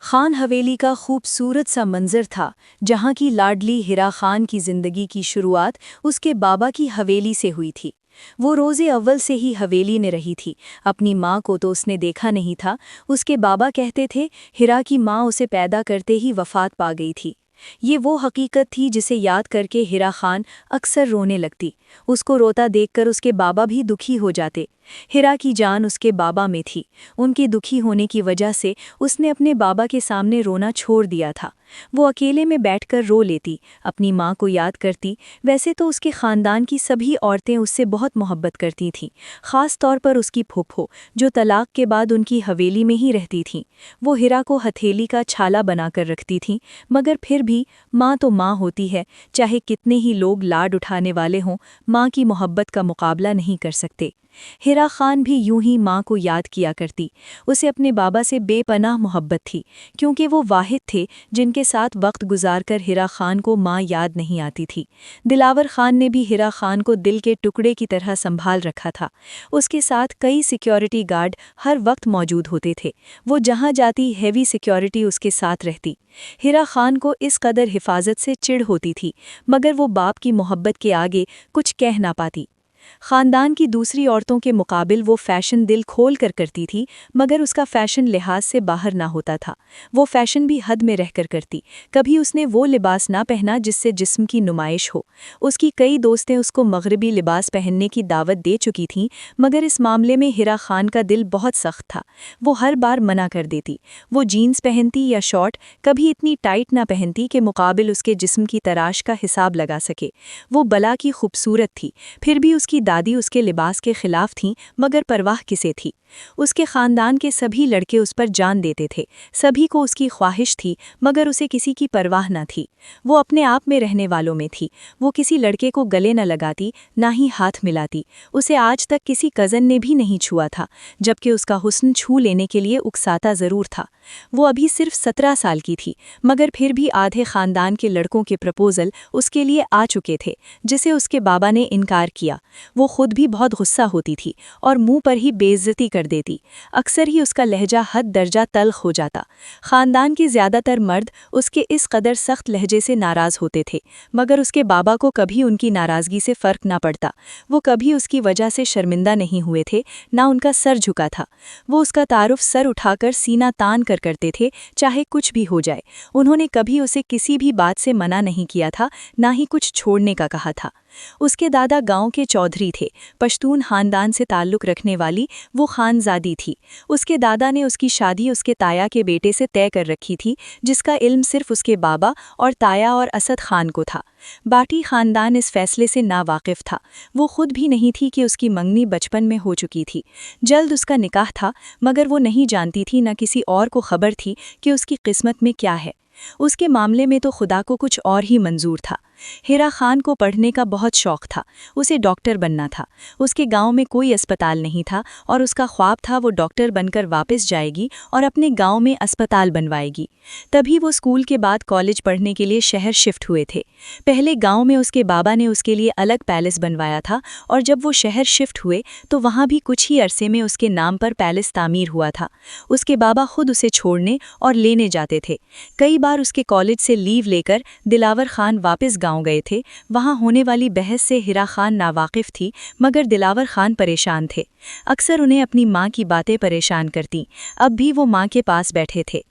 خان حویلی کا خوبصورت سا منظر تھا جہاں کی لاڈلی ہیرا خان کی زندگی کی شروعات اس کے بابا کی حویلی سے ہوئی تھی۔ وہ روز اول سے ہی حویلی میں رہی تھی۔ اپنی ماں کو تو اس نے دیکھا نہیں تھا، اس کے بابا کہتے تھے ہیرا کی ماں اسے پیدا کرتے ہی وفات پا گئی تھی۔ یہ وہ حقیقت تھی جسے یاد کر کے ہیرا خان اکثر رونے لگتی۔ اس کو روتا دیکھ کر اس کے بابا بھی دکھی ہو جاتے۔ ہیرا کی جان اس کے بابا میں تھی، ان کے دکھی ہونے کی وجہ سے اس نے اپنے بابا کے سامنے رونا چھوڑ دیا تھا۔ وہ اکیلے میں بیٹھ کر رو لیتی، اپنی ماں کو یاد کرتی۔ ویسے تو اس کے خاندان کی سبھی عورتیں اس سے بہت محبت کرتی تھیں، خاص طور پر اس کی پھوپھو جو طلاق کے بعد ان کی حویلی میں ہی رہتی تھیں۔ وہ ہیرا کو ہتھیلی کا چھالا بنا کر رکھتی تھیں، مگر پھر بھی ماں تو ماں ہوتی ہے، چاہے کتنے ہی لوگ لاڈ اٹھانے والے ہوں، ماں کی محبت کا مقابلہ نہیں کر سکتے۔ ہیرا خان بھی یوں ہی ماں کو یاد کیا کرتی۔ اسے اپنے بابا سے بے پناہ محبت تھی، کیونکہ وہ واحد تھے جن کے ساتھ وقت گزار کر ہیرا خان کو ماں یاد نہیں آتی تھی۔ دلاور خان نے بھی ہیرا خان کو دل کے ٹکڑے کی طرح سنبھال رکھا تھا۔ اس کے ساتھ کئی سیکیورٹی گارڈ ہر وقت موجود ہوتے تھے، وہ جہاں جاتی ہیوی سیکیورٹی اس کے ساتھ رہتی۔ ہیرا خان کو اس قدر حفاظت سے چڑ ہوتی تھی، مگر وہ باپ کی محبت کے آگے کچھ کہہ نہ پاتی۔ خاندان کی دوسری عورتوں کے مقابل وہ فیشن دل کھول کر کرتی تھی، مگر اس کا فیشن لحاظ سے باہر نہ ہوتا تھا۔ وہ فیشن بھی حد میں رہ کر کرتی، کبھی اس نے وہ لباس نہ پہنا جس سے جسم کی نمائش ہو۔ اس کی کئی دوستیں اس کو مغربی لباس پہننے کی دعوت دے چکی تھیں، مگر اس معاملے میں ہیرا خان کا دل بہت سخت تھا۔ وہ ہر بار منع کر دیتی۔ وہ جینز پہنتی یا شارٹ، کبھی اتنی ٹائٹ نہ پہنتی کہ مقابل اس کے جسم کی تراش کا حساب لگا سکے۔ وہ بلا کی خوبصورت تھی، پھر بھی اس کی دادی اس کے لباس کے خلاف تھیں، مگر پرواہ کسے تھی؟ اس کے خاندان کے سبھی لڑکے اس پر جان دیتے تھے، سبھی کو اس کی خواہش تھی، مگر اسے کسی کی پرواہ نہ تھی۔ وہ اپنے آپ میں رہنے والوں میں تھی۔ وہ کسی لڑکے کو گلے نہ لگاتی، نہ ہی ہاتھ ملاتی۔ اسے آج تک کسی کزن نے بھی نہیں چھوا تھا، جبکہ اس کا حسن چھو لینے کے لیے اکساتا ضرور تھا۔ وہ ابھی صرف 17 سال کی تھی، مگر پھر بھی آدھے خاندان کے لڑکوں کے پرپوزل اس کے لیے آ چکے تھے، جسے اس کے بابا نے انکار کیا۔ وہ خود بھی بہت غصہ ہوتی تھی اور منہ پر ہی بے عزتی کر دیتی۔ اکثر ہی اس کا لہجہ حد درجہ تلخ ہو جاتا۔ خاندان کے زیادہ تر مرد اس کے اس قدر سخت لہجے سے ناراض ہوتے تھے، مگر اس کے بابا کو کبھی ان کی ناراضگی سے فرق نہ پڑتا۔ وہ کبھی اس کی وجہ سے شرمندہ نہیں ہوئے تھے، نہ ان کا سر جھکا تھا۔ وہ اس کا تعارف سر اٹھا کر سینہ تان کر کرتے تھے، چاہے کچھ بھی ہو جائے۔ انہوں نے کبھی اسے کسی بھی بات سے منع نہیں کیا تھا، نہ ہی کچھ چھوڑنے کا کہا تھا۔ اس کے دادا گاؤں کے چودھری تھے، پشتون خاندان سے تعلق رکھنے والی وہ خانزادی تھی۔ اس کے دادا نے اس کی شادی اس کے تایا کے بیٹے سے طے کر رکھی تھی، جس کا علم صرف اس کے بابا اور تایا اور اسد خان کو تھا۔ باقی خاندان اس فیصلے سے ناواقف تھا۔ وہ خود بھی نہیں تھی کہ اس کی منگنی بچپن میں ہو چکی تھی۔ جلد اس کا نکاح تھا، مگر وہ نہیں جانتی تھی، نہ کسی اور کو خبر تھی کہ اس کی قسمت میں کیا ہے۔ اس کے معاملے میں تو خدا کو کچھ اور ہی منظور تھا۔ ہیرا خان کو پڑھنے کا بہت شوق تھا، اسے ڈاکٹر بننا تھا۔ اس کے گاؤں میں کوئی اسپتال نہیں تھا اور اس کا خواب تھا وہ ڈاکٹر بن کر واپس جائے گی اور اپنے گاؤں میں اسپتال بنوائے گی۔ تبھی وہ اسکول کے بعد کالج پڑھنے کے لیے شہر شفٹ ہوئے تھے۔ پہلے گاؤں میں اس کے بابا نے اس کے لیے الگ پیلس بنوایا تھا، اور جب وہ شہر شفٹ ہوئے تو وہاں بھی کچھ ہی عرصے میں اس کے نام پر پیلس تعمیر ہوا تھا۔ اس کے بابا خود اسے چھوڑنے اور لینے جاتے تھے۔ کئی بار اس کے کالج سے لیو لے کر دلاور خان واپس گاؤں گئے تھے۔ وہاں ہونے والی بحث سے ہیرا خان ناواقف تھی، مگر دلاور خان پریشان تھے۔ اکثر انہیں اپنی ماں کی باتیں پریشان کرتیں۔ اب بھی وہ ماں کے پاس بیٹھے تھے۔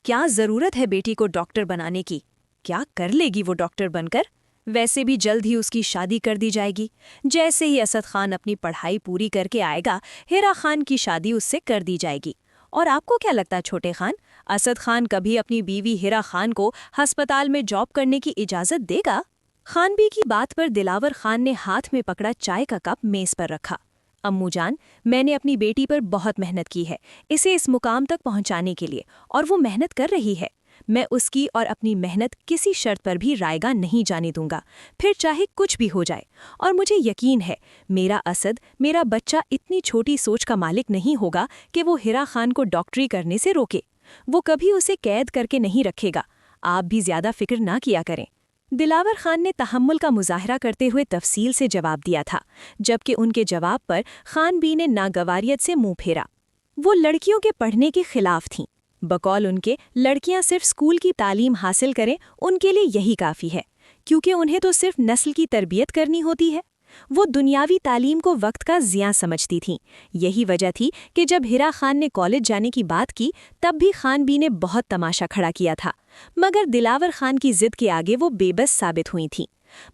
کیا ضرورت ہے بیٹی کو ڈاکٹر بنانے کی؟ کیا کر لے گی وہ ڈاکٹر بن کر؟ ویسے بھی جلد ہی اس کی شادی کر دی جائے گی۔ جیسے ہی اسد خان اپنی پڑھائی پوری کر کے آئے گا، ہیرا خان کی شادی اس سے کر دی جائے گی۔ اور آپ کو کیا لگتا ہے چھوٹے خان، اسد خان کبھی اپنی بیوی ہیرا خان کو ہسپتال میں جاب کرنے کی اجازت دے گا؟ خان بی کی بات پر دلاور خان نے ہاتھ میں پکڑا چائے کا کپ میز پر رکھا۔ امو جان، میں نے اپنی بیٹی پر بہت محنت کی ہے اسے اس مقام تک پہنچانے کے لیے، اور وہ محنت کر رہی ہے۔ میں اس کی اور اپنی محنت کسی شرط پر بھی رائیگاں نہیں جانے دوں گا، پھر چاہے کچھ بھی ہو جائے۔ اور مجھے یقین ہے میرا اسد، میرا بچہ اتنی چھوٹی سوچ کا مالک نہیں ہوگا کہ وہ ہیرا خان کو ڈاکٹری کرنے سے روکے۔ وہ کبھی اسے قید کر کے نہیں رکھے گا۔ آپ بھی زیادہ فکر نہ کیا کریں۔ دلاور خان نے تحمل کا مظاہرہ کرتے ہوئے تفصیل سے جواب دیا تھا، جبکہ ان کے جواب پر خان بی نے ناگواریت سے منہ پھیرا۔ وہ لڑکیوں کے پڑھنے کے خلاف تھیں، بقول ان کے لڑکیاں صرف اسکول کی تعلیم حاصل کریں ان کے لیے یہی کافی ہے، کیونکہ انہیں تو صرف نسل کی تربیت کرنی ہوتی ہے۔ وہ دنیاوی تعلیم کو وقت کا ضیاع سمجھتی تھیں۔ یہی وجہ تھی کہ جب ہیرا خان نے کالج جانے کی بات کی تب بھی خان بی نے بہت تماشا کھڑا کیا تھا، مگر دلاور خان کی ضد کے آگے وہ بے بس ثابت ہوئی تھیں۔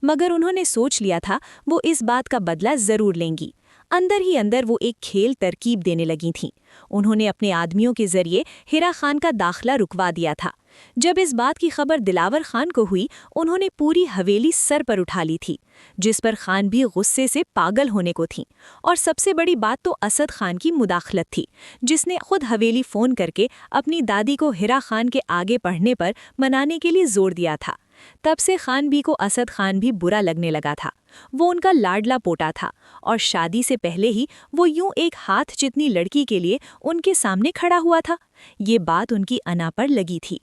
مگر انہوں نے سوچ لیا تھا وہ اس بات کا بدلہ ضرور لیں گی۔ اندر ہی اندر وہ ایک کھیل ترکیب دینے لگی تھیں۔ انہوں نے اپنے آدمیوں کے ذریعے ہیرا خان کا داخلہ رکوا دیا تھا۔ جب اس بات کی خبر دلاور خان کو ہوئی انہوں نے پوری حویلی سر پر اٹھا لی تھی، جس پر خان بھی غصے سے پاگل ہونے کو تھیں۔ اور سب سے بڑی بات تو اسد خان کی مداخلت تھی، جس نے خود حویلی فون کر کے اپنی دادی کو ہیرا خان کے آگے پڑھنے پر منانے کے لیے زور دیا تھا۔ تب سے خان بی کو اسد خان بھی برا لگنے لگا تھا۔ وہ ان کا لاڈلا پوتا تھا اور شادی سے پہلے ہی وہ یوں ایک ہاتھ جتنی لڑکی کے لیے ان کے سامنے کھڑا ہوا تھا۔ یہ بات ان کی انا پر لگی تھی۔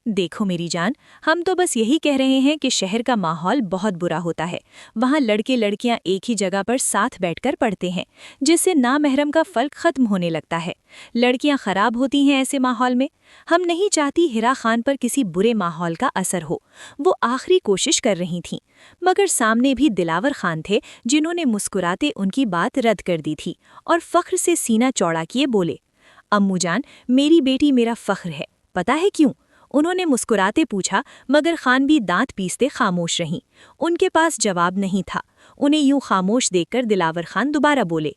دیکھو میری جان، ہم تو بس یہی کہہ رہے ہیں کہ شہر کا ماحول بہت برا ہوتا ہے، وہاں لڑکے لڑکیاں ایک ہی جگہ پر ساتھ بیٹھ کر پڑھتے ہیں، جس سے نامحرم کا فرق ختم ہونے لگتا ہے۔ لڑکیاں خراب ہوتی ہیں ایسے ماحول میں۔ ہم نہیں چاہتی ہیرا خان پر کسی برے ماحول کا اثر ہو۔ وہ آخری کوشش کر رہی تھیں، مگر سامنے بھی دلاور خان تھے جنہوں نے مسکراتے ان کی بات رد کر دی تھی اور فخر سے سینہ چوڑا کیے بولے، امو جان، میری بیٹی میرا فخر ہے، پتہ ہے کیوں؟ انہوں نے مسکراتے پوچھا، مگر خان بھی دانت پیستے خاموش رہیں۔ ان کے پاس جواب نہیں تھا۔ انہیں یوں خاموش دیکھ کر دلاور خان دوبارہ بولے،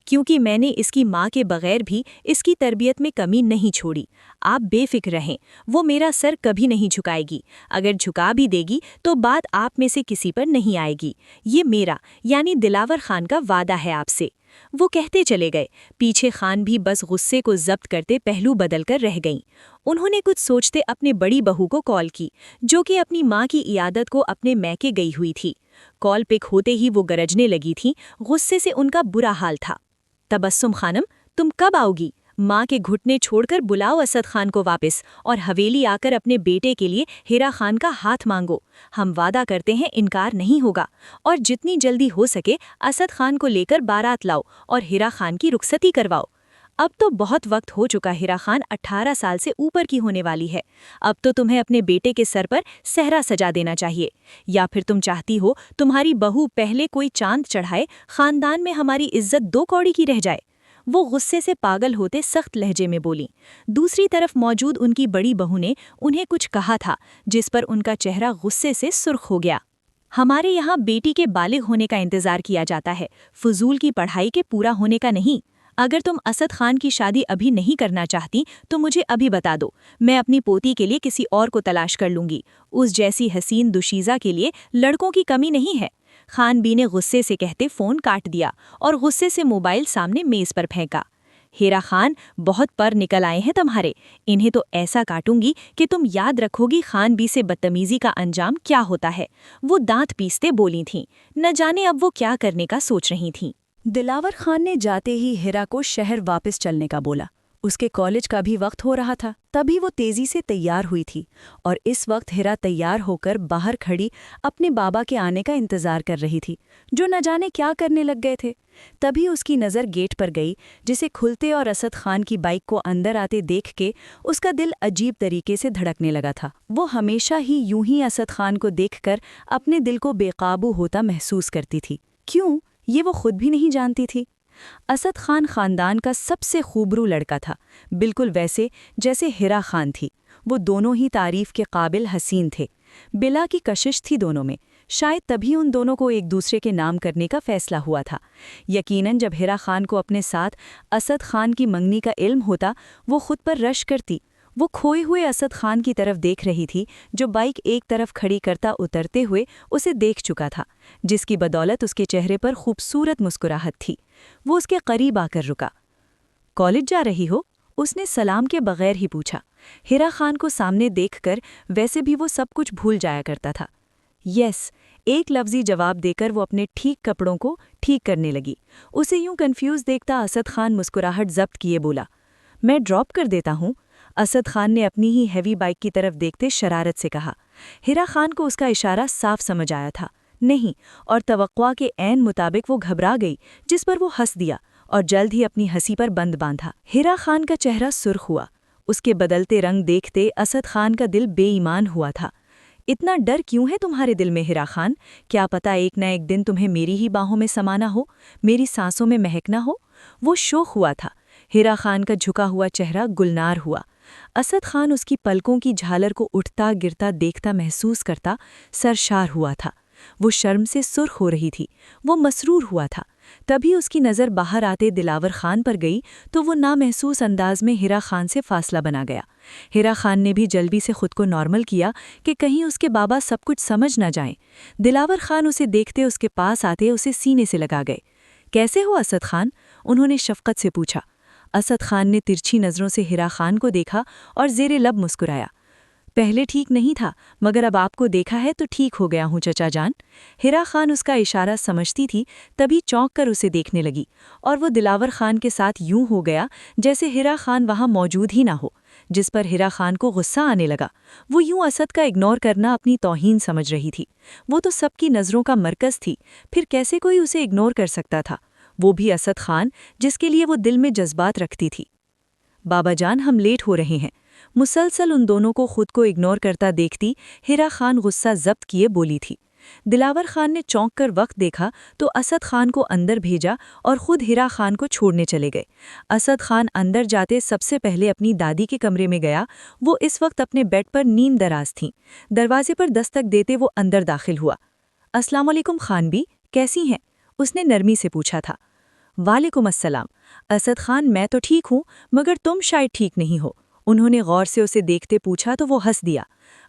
کیونکہ میں نے اس کی ماں کے بغیر بھی اس کی تربیت میں کمی نہیں چھوڑی۔ آپ بے فکر رہیں، وہ میرا سر کبھی نہیں جھکائے گی، اگر جھکا بھی دے گی تو بات آپ میں سے کسی پر نہیں آئے گی۔ یہ میرا یعنی دلاور خان کا وعدہ ہے آپ سے۔ وہ کہتے چلے گئے، پیچھے خان بھی بس غصے کو ضبط کرتے پہلو بدل کر رہ گئیں۔ انہوں نے کچھ سوچتے اپنے بڑی بہو کو کال کی، جو کہ اپنی ماں کی عیادت کو اپنے میکے گئی ہوئی تھی۔ کال پک ہوتے ہی وہ گرجنے لگی تھیں، غصے سے ان کا برا حال تھا۔ تبسم خانم، تم کب آؤ گی؟ ماں کے گھٹنے چھوڑ کر بلاؤ اسد خان کو واپس اور حویلی آ کر اپنے بیٹے کے لیے ہیرا خان کا ہاتھ مانگو۔ ہم وعدہ کرتے ہیں انکار نہیں ہوگا، اور جتنی جلدی ہو سکے اسد خان کو لے کر بارات لاؤ اور ہیرا خان کی رخصتی کرواؤ۔ اب تو بہت وقت ہو چکا، ہیرا خان 18 سال سے اوپر کی ہونے والی ہے۔ اب تو تمہیں اپنے بیٹے کے سر پر صحرا سجا دینا چاہیے، یا پھر تم چاہتی ہو تمہاری بہو پہلے کوئی چاند چڑھائے، خاندان میں ہماری عزت 2 کوڑی کی رہ جائے۔ وہ غصے سے پاگل ہوتے سخت لہجے میں بولیں۔ دوسری طرف موجود ان کی بڑی بہو نے انہیں کچھ کہا تھا، جس پر ان کا چہرہ غصے سے سرخ ہو گیا۔ ہمارے یہاں بیٹی کے بالغ ہونے کا انتظار کیا جاتا ہے، فضول کی پڑھائی کے پورا ہونے کا نہیں۔ اگر تم اسد خان کی شادی ابھی نہیں کرنا چاہتی تو مجھے ابھی بتا دو، میں اپنی پوتی کے لیے کسی اور کو تلاش کر لوں گی۔ اس جیسی حسین دوشیزہ کے لیے لڑکوں کی کمی نہیں ہے۔ خان بی نے غصے سے کہتے فون کاٹ دیا اور غصے سے موبائل سامنے میز پر پھینکا۔ ہیرا خان، بہت پر نکل آئے ہیں تمہارے، انہیں تو ایسا کاٹوں گی کہ تم یاد رکھو گی خان بی سے بدتمیزی کا انجام کیا ہوتا ہے۔ وہ دانت پیستے بولی تھیں، نہ جانے اب وہ کیا کرنے کا سوچ رہی تھیں۔ دلاور خان نے جاتے ہی ہیرا کو شہر واپس چلنے کا بولا۔ اس کے کالج کا بھی وقت ہو رہا تھا، تبھی وہ تیزی سے تیار ہوئی تھی، اور اس وقت ہیرا تیار ہو کر باہر کھڑی اپنے بابا کے آنے کا انتظار کر رہی تھی، جو نہ جانے کیا کرنے لگ گئے تھے۔ تبھی اس کی نظر گیٹ پر گئی، جسے کھلتے اور اسد خان کی بائک کو اندر آتے دیکھ کے اس کا دل عجیب طریقے سے دھڑکنے لگا تھا۔ وہ ہمیشہ ہی یوں ہی اسد خان کو دیکھ کر اپنے دل کو بے قابو ہوتا محسوس کرتی تھی۔ کیوں؟ یہ وہ خود بھی نہیں جانتی تھی۔ اسد خان خاندان کا سب سے خوبرو لڑکا تھا، بالکل ویسے جیسے ہیرا خان تھی۔ وہ دونوں ہی تعریف کے قابل حسین تھے، بلا کی کشش تھی دونوں میں، شاید تبھی ان دونوں کو ایک دوسرے کے نام کرنے کا فیصلہ ہوا تھا۔ یقیناً جب ہیرا خان کو اپنے ساتھ اسد خان کی منگنی کا علم ہوتا وہ خود پر رش کرتی۔ وہ کھوئے ہوئے اسد خان کی طرف دیکھ رہی تھی، جو بائک ایک طرف کھڑی کرتا اترتے ہوئے اسے دیکھ چکا تھا، جس کی بدولت اس کے چہرے پر خوبصورت مسکراہٹ تھی۔ وہ اس کے قریب آ کر رکا۔ کالج جا رہی ہو؟ اس نے سلام کے بغیر ہی پوچھا۔ ہیرا خان کو سامنے دیکھ کر ویسے بھی وہ سب کچھ بھول جایا کرتا تھا۔ یس، ایک لفظی جواب دے کر وہ اپنے ٹھیک کپڑوں کو ٹھیک کرنے لگی۔ اسے یوں کنفیوز دیکھتا اسد خان مسکراہٹ ضبط کیے بولا، میں ڈراپ کر دیتا ہوں۔ اسد خان نے اپنی ہی ہیوی بائک کی طرف دیکھتے شرارت سے کہا۔ ہیرا خان کو اس کا اشارہ صاف سمجھ آیا تھا، نہیں، اور توقع کے عین مطابق وہ گھبرا گئی، جس پر وہ ہنس دیا اور جلد ہی اپنی ہنسی پر بند باندھا۔ ہیرا خان کا چہرہ سرخ ہوا، اس کے بدلتے رنگ دیکھتے اسد خان کا دل بے ایمان ہوا تھا۔ اتنا ڈر کیوں ہے تمہارے دل میں ہیرا خان؟ کیا پتا ایک نہ ایک دن تمہیں میری ہی باہوں میں سمانا ہو، میری سانسوں میں مہکنا ہو؟ وہ شوق ہوا تھا۔ ہیرا خان کا جھکا ہوا چہرہ گلنار ہوا۔ اسد خان اس کی پلکوں کی جھالر کو اٹھتا گرتا دیکھتا محسوس کرتا سرشار ہوا تھا۔ وہ شرم سے سرخ ہو رہی تھی، وہ مسرور ہوا تھا۔ تبھی اس کی نظر باہر آتے دلاور خان پر گئی تو وہ نامحسوس انداز میں ہیرا خان سے فاصلہ بنا گیا۔ ہیرا خان نے بھی جلدی سے خود کو نارمل کیا کہ کہیں اس کے بابا سب کچھ سمجھ نہ جائیں۔ دلاور خان اسے دیکھتے اس کے پاس آتے اسے سینے سے لگا گئے۔ کیسے ہو اسد خان؟ انہوں نے شفقت سے پوچھا۔ اسد خان نے ترچھی نظروں سے ہیرا خان کو دیکھا اور زیر لب مسکرایا۔ پہلے ٹھیک نہیں تھا، مگر اب آپ کو دیکھا ہے تو ٹھیک ہو گیا ہوں چچا جان۔ ہیرا خان اس کا اشارہ سمجھتی تھی، تبھی چونک کر اسے دیکھنے لگی، اور وہ دلاور خان کے ساتھ یوں ہو گیا جیسے ہیرا خان وہاں موجود ہی نہ ہو، جس پر ہیرا خان کو غصہ آنے لگا۔ وہ یوں اسد کا اگنور کرنا اپنی توہین سمجھ رہی تھی۔ وہ تو سب کی نظروں کا مرکز تھی، پھر کیسے کوئی اسے اگنور کر سکتا تھا؟ وہ بھی اسد خان جس کے لیے وہ دل میں جذبات رکھتی تھی۔ بابا جان، ہم لیٹ ہو رہے ہیں۔ مسلسل ان دونوں کو خود کو اگنور کرتا دیکھتی ہیرا خان غصہ ضبط کیے بولی تھی۔ دلاور خان نے چونک کر وقت دیکھا تو اسد خان کو اندر بھیجا اور خود ہیرا خان کو چھوڑنے چلے گئے۔ اسد خان اندر جاتے سب سے پہلے اپنی دادی کے کمرے میں گیا۔ وہ اس وقت اپنے بیڈ پر نیند دراز تھیں۔ دروازے پر دستک دیتے وہ اندر داخل ہوا۔ السلام علیکم خان بی، کیسی ہیں؟ اس نے نرمی سے پوچھا تھا۔ وعلیکم السلام۔ اسد خان، میں تو ٹھیک ہوں، مگر تم شاید ٹھیک نہیں ہو۔ انہوں نے غور سے اسے دیکھتے پوچھا تو وہ ہنس دیا۔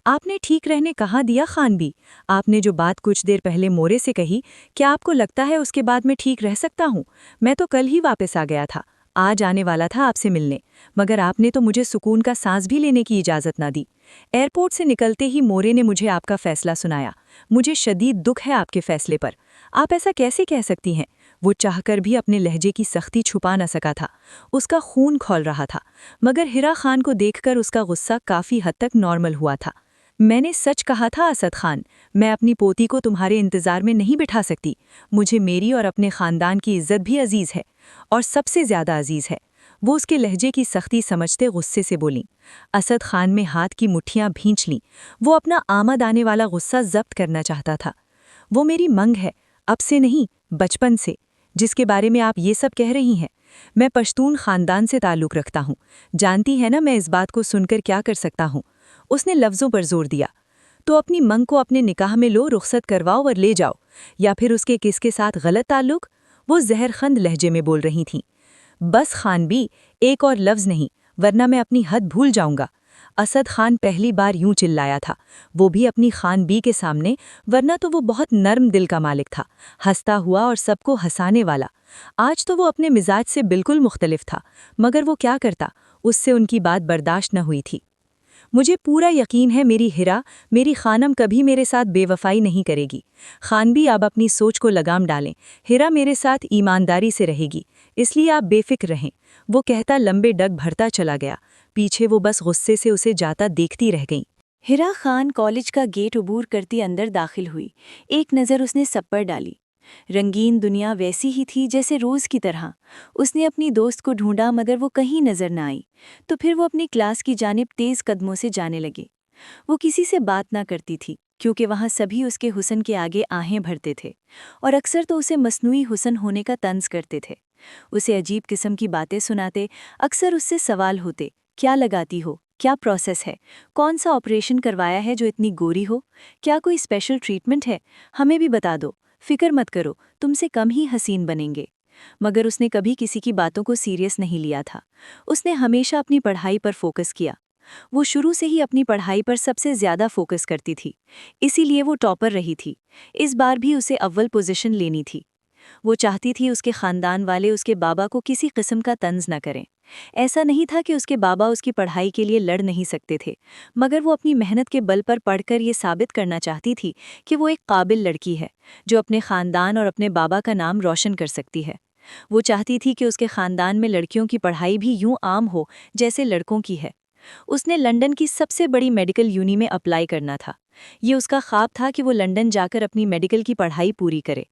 آپ نے ٹھیک رہنے کہاں دیا خان بی؟ آپ نے جو بات کچھ دیر پہلے مورے سے کہی، کیا آپ کو لگتا ہے اس کے بعد میں ٹھیک رہ سکتا ہوں؟ میں تو کل ہی واپس آ گیا تھا، آج آنے والا تھا آپ سے ملنے، مگر آپ نے تو مجھے سکون کا سانس بھی لینے کی اجازت نہ دی۔ ایئرپورٹ سے نکلتے ہی مورے نے مجھے آپ کا فیصلہ سنایا۔ مجھے شدید دکھ ہے آپ کے فیصلے پر۔ آپ ایسا کیسے کہہ سکتی ہیں؟ وہ چاہ کر بھی اپنے لہجے کی سختی چھپا نہ سکا تھا۔ اس کا خون کھول رہا تھا، مگر ہیرا خان کو دیکھ کر اس کا غصہ کافی حد تک نارمل ہوا تھا۔ میں نے سچ کہا تھا اسد خان، میں اپنی پوتی کو تمہارے انتظار میں نہیں بٹھا سکتی۔ مجھے میری اور اپنے خاندان کی عزت بھی عزیز ہے، اور سب سے زیادہ عزیز ہے۔ وہ اس کے لہجے کی سختی سمجھتے غصے سے بولیں۔ اسد خان میں ہاتھ کی مٹھیاں بھینچ لیں۔ وہ اپنا آمد آنے والا غصہ ضبط کرنا چاہتا تھا۔ وہ میری منگ ہے، اب سے نہیں، بچپن سے، جس کے بارے میں آپ یہ سب کہہ رہی ہیں۔ میں پشتون خاندان سے تعلق رکھتا ہوں، جانتی ہے نا میں اس بات کو سن کر کیا کر سکتا ہوں۔ اس نے لفظوں پر زور دیا۔ تو اپنی منگ کو اپنے نکاح میں لو، رخصت کرواؤ اور لے جاؤ، یا پھر اس کے کس کے ساتھ غلط تعلق؟ وہ زہر خند لہجے میں بول رہی تھیں۔ بس خان بی، ایک اور لفظ نہیں، ورنہ میں اپنی حد بھول جاؤں گا۔ اسد خان پہلی بار یوں چلایا تھا، وہ بھی اپنی خان بی کے سامنے، ورنہ تو وہ بہت نرم دل کا مالک تھا، ہنستا ہوا اور سب کو ہنسانے والا۔ آج تو وہ اپنے مزاج سے بالکل مختلف تھا، مگر وہ کیا کرتا، اس سے ان کی بات برداشت نہ ہوئی تھی۔ مجھے پورا یقین ہے میری ہیرا، میری خانم کبھی میرے ساتھ بے وفائی نہیں کرے گی۔ خان بھی آپ اپنی سوچ کو لگام ڈالیں، ہیرا میرے ساتھ ایمانداری سے رہے گی، اس لیے آپ بے فکر رہیں۔ وہ کہتا لمبے ڈگ بھرتا چلا گیا، پیچھے وہ بس غصے سے اسے جاتا دیکھتی رہ گئیں۔ ہیرا خان کالج کا گیٹ عبور کرتی اندر داخل ہوئی۔ ایک نظر اس نے سب پر ڈالی۔ رنگین دنیا ویسی ہی تھی جیسے روز کی طرح۔ اس نے اپنی دوست کو ڈھونڈا مگر وہ کہیں نظر نہ آئی، تو پھر وہ اپنی کلاس کی جانب تیز قدموں سے جانے لگے۔ وہ کسی سے بات نہ کرتی تھی، کیونکہ وہاں سبھی اس کے حسن کے آگے آہیں بھرتے تھے، اور اکثر تو اسے مصنوعی حسن ہونے کا طنز کرتے تھے۔ اسے عجیب قسم کی باتیں سناتے، اکثر اس سے سوال ہوتے، کیا لگاتی ہو؟ کیا پروسیس ہے؟ کون سا آپریشن کروایا ہے جو اتنی گوری ہو؟ کیا کوئی اسپیشل ٹریٹمنٹ ہے؟ ہمیں بھی بتا دو، فکر مت کرو، تم سے کم ہی حسین بنیں گے۔ مگر اس نے کبھی کسی کی باتوں کو سیریس نہیں لیا تھا۔ اس نے ہمیشہ اپنی پڑھائی پر فوکس کیا۔ وہ شروع سے ہی اپنی پڑھائی پر سب سے زیادہ فوکس کرتی تھی، اسی لیے وہ ٹاپر رہی تھی۔ اس بار بھی اسے اول پوزیشن لینی تھی۔ وہ چاہتی تھی اس کے خاندان والے اس کے بابا کو کسی قسم کا طنز نہ کریں۔ ایسا نہیں تھا کہ اس کے بابا اس کی پڑھائی کے لیے لڑ نہیں سکتے تھے، مگر وہ اپنی محنت کے بل پر پڑھ کر یہ ثابت کرنا چاہتی تھی کہ وہ ایک قابل لڑکی ہے، جو اپنے خاندان اور اپنے بابا کا نام روشن کر سکتی ہے۔ وہ چاہتی تھی کہ اس کے خاندان میں لڑکیوں کی پڑھائی بھی یوں عام ہو جیسے لڑکوں کی ہے۔ اس نے لندن کی سب سے بڑی میڈیکل یونی میں اپلائی کرنا تھا۔ یہ اس کا خواب تھا کہ وہ لندن جا کر اپنی میڈیکل کی پڑھائی پوری کرے۔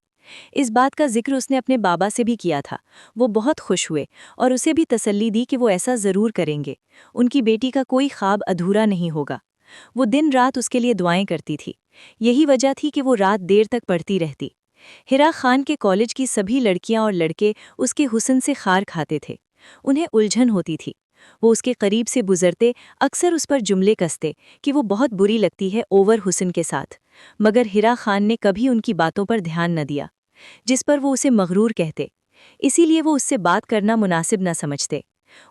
اس بات کا ذکر اس نے اپنے بابا سے بھی کیا تھا۔ وہ بہت خوش ہوئے اور اسے بھی تسلی دی کہ وہ ایسا ضرور کریں گے، ان کی بیٹی کا کوئی خواب ادھورا نہیں ہوگا۔ وہ دن رات اس کے لیے دعائیں کرتی تھی۔ یہی وجہ تھی کہ وہ رات دیر تک پڑھتی رہتی۔ ہیرا خان کے کالج کی سبھی لڑکیاں اور لڑکے اس کے حسن سے خار کھاتے تھے۔ انہیں الجھن ہوتی تھی۔ وہ اس کے قریب سے گزرتے اکثر اس پر جملے کستے کہ وہ بہت بری لگتی ہے اوور حسن کے ساتھ، مگر ہیرا خان نے کبھی ان کی باتوں پر دھیان نہ دیا، جس پر وہ اسے مغرور کہتے۔ اسی لیے وہ اس سے بات کرنا مناسب نہ سمجھتے۔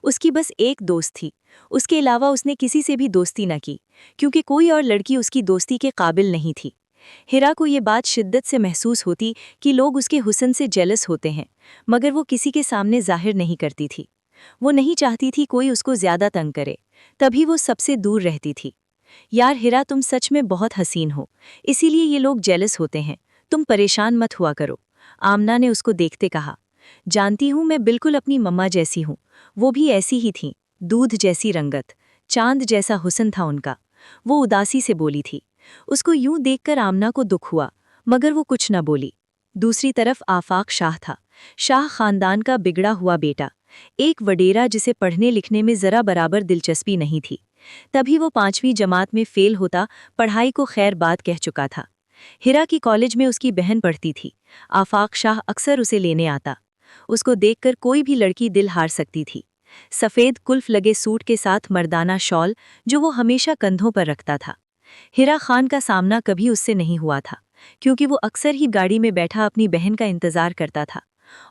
اس کی بس ایک دوست تھی، اس کے علاوہ اس نے کسی سے بھی دوستی نہ کی، کیونکہ کوئی اور لڑکی اس کی دوستی کے قابل نہیں تھی۔ ہیرا کو یہ بات شدت سے محسوس ہوتی کہ لوگ اس کے حسن سے جیلس ہوتے ہیں، مگر وہ کسی کے سامنے ظاہر نہیں کرتی تھی۔ وہ نہیں چاہتی تھی کوئی اس کو زیادہ تنگ کرے، تبھی وہ سب سے دور رہتی تھی۔ یار ہیرا، تم سچ میں بہت حسین ہو، اسی لیے یہ لوگ جیلس ہوتے ہیں، تم پریشان مت ہوا کرو، آمنہ نے اس کو دیکھتے کہا۔ جانتی ہوں، میں بالکل اپنی مما جیسی ہوں، وہ بھی ایسی ہی تھیں، دودھ جیسی رنگت، چاند جیسا حسن تھا ان کا۔ وہ اداسی سے بولی تھی۔ اس کو یوں دیکھ کر آمنہ کو دکھ ہوا، مگر وہ کچھ نہ بولی۔ دوسری طرف آفاق شاہ تھا، شاہ خاندان کا بگڑا ہوا بیٹا، ایک وڈیرا جسے پڑھنے لکھنے میں ذرا برابر دلچسپی نہیں تھی۔ تبھی وہ 5ویں جماعت میں فیل ہوتا پڑھائی کو خیر بات کہہ چکا تھا۔ ہیرا کی کالج میں اس کی بہن پڑھتی تھی۔ آفاق شاہ اکثر اسے لینے آتا۔ اس کو دیکھ کر کوئی بھی لڑکی دل ہار سکتی تھی۔ سفید کلف لگے سوٹ کے ساتھ مردانہ شال جو وہ ہمیشہ کندھوں پر رکھتا تھا۔ ہیرا خان کا سامنا کبھی اس سے نہیں ہوا تھا، کیونکہ وہ اکثر ہی گاڑی میں بیٹھا اپنی بہن کا انتظار کرتا تھا،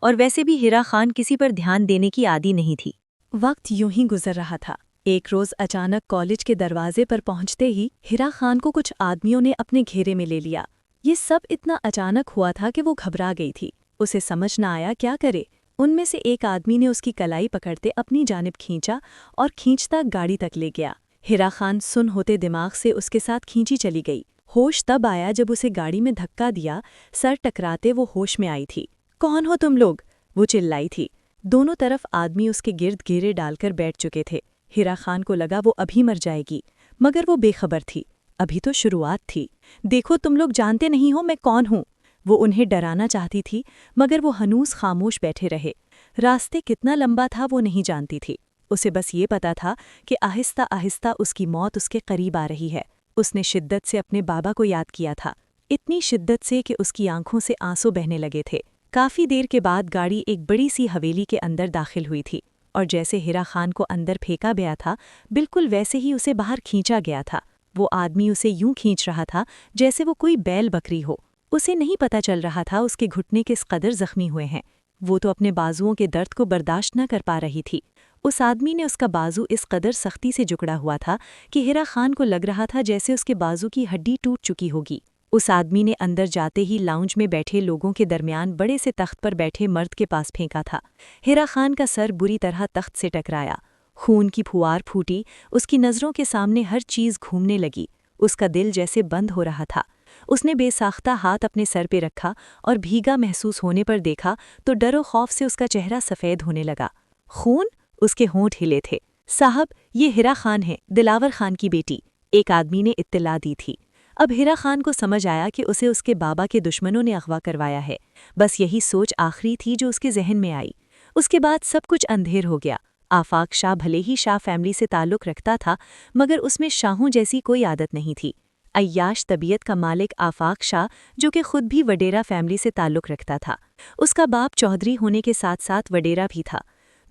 اور ویسے بھی ہیرا خان کسی پر دھیان دینے کی عادی نہیں تھی۔ وقت یوں ہی گزر رہا تھا۔ ایک روز اچانک کالج کے دروازے پر پہنچتے ہی ہیرا خان کو کچھ آدمیوں نے اپنے گھیرے میں لے لیا۔ یہ سب اتنا اچانک ہوا تھا کہ وہ گھبرا گئی تھی۔ اسے سمجھ نہ آیا کیا کرے۔ ان میں سے ایک آدمی نے اس کی کلائی پکڑتے اپنی جانب کھینچا اور کھینچتا گاڑی تک لے گیا۔ ہیرا خان سن ہوتے دماغ سے اس کے ساتھ کھینچی چلی گئی۔ ہوش تب آیا جب اسے گاڑی میں دھکا دیا، سر ٹکراتے وہ ہوش میں آئی تھی۔ کون ہو تم لوگ؟ وہ چلائی تھی۔ دونوں طرف آدمی اس کے گرد گھیرے ڈال کر بیٹھ چکے تھے۔ ہیرا خان کو لگا وہ ابھی مر جائے گی، مگر وہ بے خبر تھی، ابھی تو شروعات تھی۔ دیکھو تم لوگ جانتے نہیں ہو میں کون ہوں۔ وہ انہیں ڈرانا چاہتی تھی، مگر وہ ہنوز خاموش بیٹھے رہے۔ راستے کتنا لمبا تھا وہ نہیں جانتی تھی، اسے بس یہ پتا تھا کہ آہستہ آہستہ اس کی موت اس کے قریب آ رہی ہے۔ اس نے شدت سے اپنے بابا کو یاد کیا تھا، اتنی شدت سے کہ اس کی آنکھوں سے آنسو بہنے لگے تھے۔ کافی دیر کے بعد گاڑی ایک بڑی سی حویلی کے اندر داخل ہوئی تھی، اور جیسے ہیرا خان کو اندر پھینکا گیا تھا، بالکل ویسے ہی اسے باہر کھینچا گیا تھا۔ وہ آدمی اسے یوں کھینچ رہا تھا جیسے وہ کوئی بیل بکری ہو۔ اسے نہیں پتا چل رہا تھا اس کے گھٹنے کس قدر زخمی ہوئے ہیں۔ وہ تو اپنے بازوؤں کے درد کو برداشت نہ کر پا رہی تھی۔ اس آدمی نے اس کا بازو اس قدر سختی سے جکڑا ہوا تھا کہ ہیرا خان کو لگ رہا تھا جیسے اس کے بازو کی ہڈی ٹوٹ چکی ہوگی۔ اس آدمی نے اندر جاتے ہی لاؤنج میں بیٹھے لوگوں کے درمیان بڑے سے تخت پر بیٹھے مرد کے پاس پھینکا تھا۔ ہیرا خان کا سر بری طرح تخت سے ٹکرایا، خون کی پھوار پھوٹی، اس کی نظروں کے سامنے ہر چیز گھومنے لگی، اس کا دل جیسے بند ہو رہا تھا۔ اس نے بے ساختہ ہاتھ اپنے سر پہ رکھا اور بھیگا محسوس ہونے پر دیکھا تو ڈر و خوف سے اس کا چہرہ سفید ہونے لگا۔ خون؟ اس کے ہونٹ ہلے تھے۔ صاحب، یہ ہیرا خان ہے، دلاور خان کی بیٹی، ایک آدمی نے اطلاع دی تھی۔ اب ہیرا خان کو سمجھ آیا کہ اسے اس کے بابا کے دشمنوں نے اغوا کروایا ہے، بس یہی سوچ آخری تھی جو اس کے ذہن میں آئی۔ اس کے بعد سب کچھ اندھیر ہو گیا۔ آفاق شاہ بھلے ہی شاہ فیملی سے تعلق رکھتا تھا، مگر اس میں شاہوں جیسی کوئی عادت نہیں تھی۔ عیاش طبیعت کا مالک آفاق شاہ، جو کہ خود بھی وڈیرا فیملی سے تعلق رکھتا تھا، اس کا باپ چودھری ہونے کے ساتھ ساتھ وڈیرا بھی تھا۔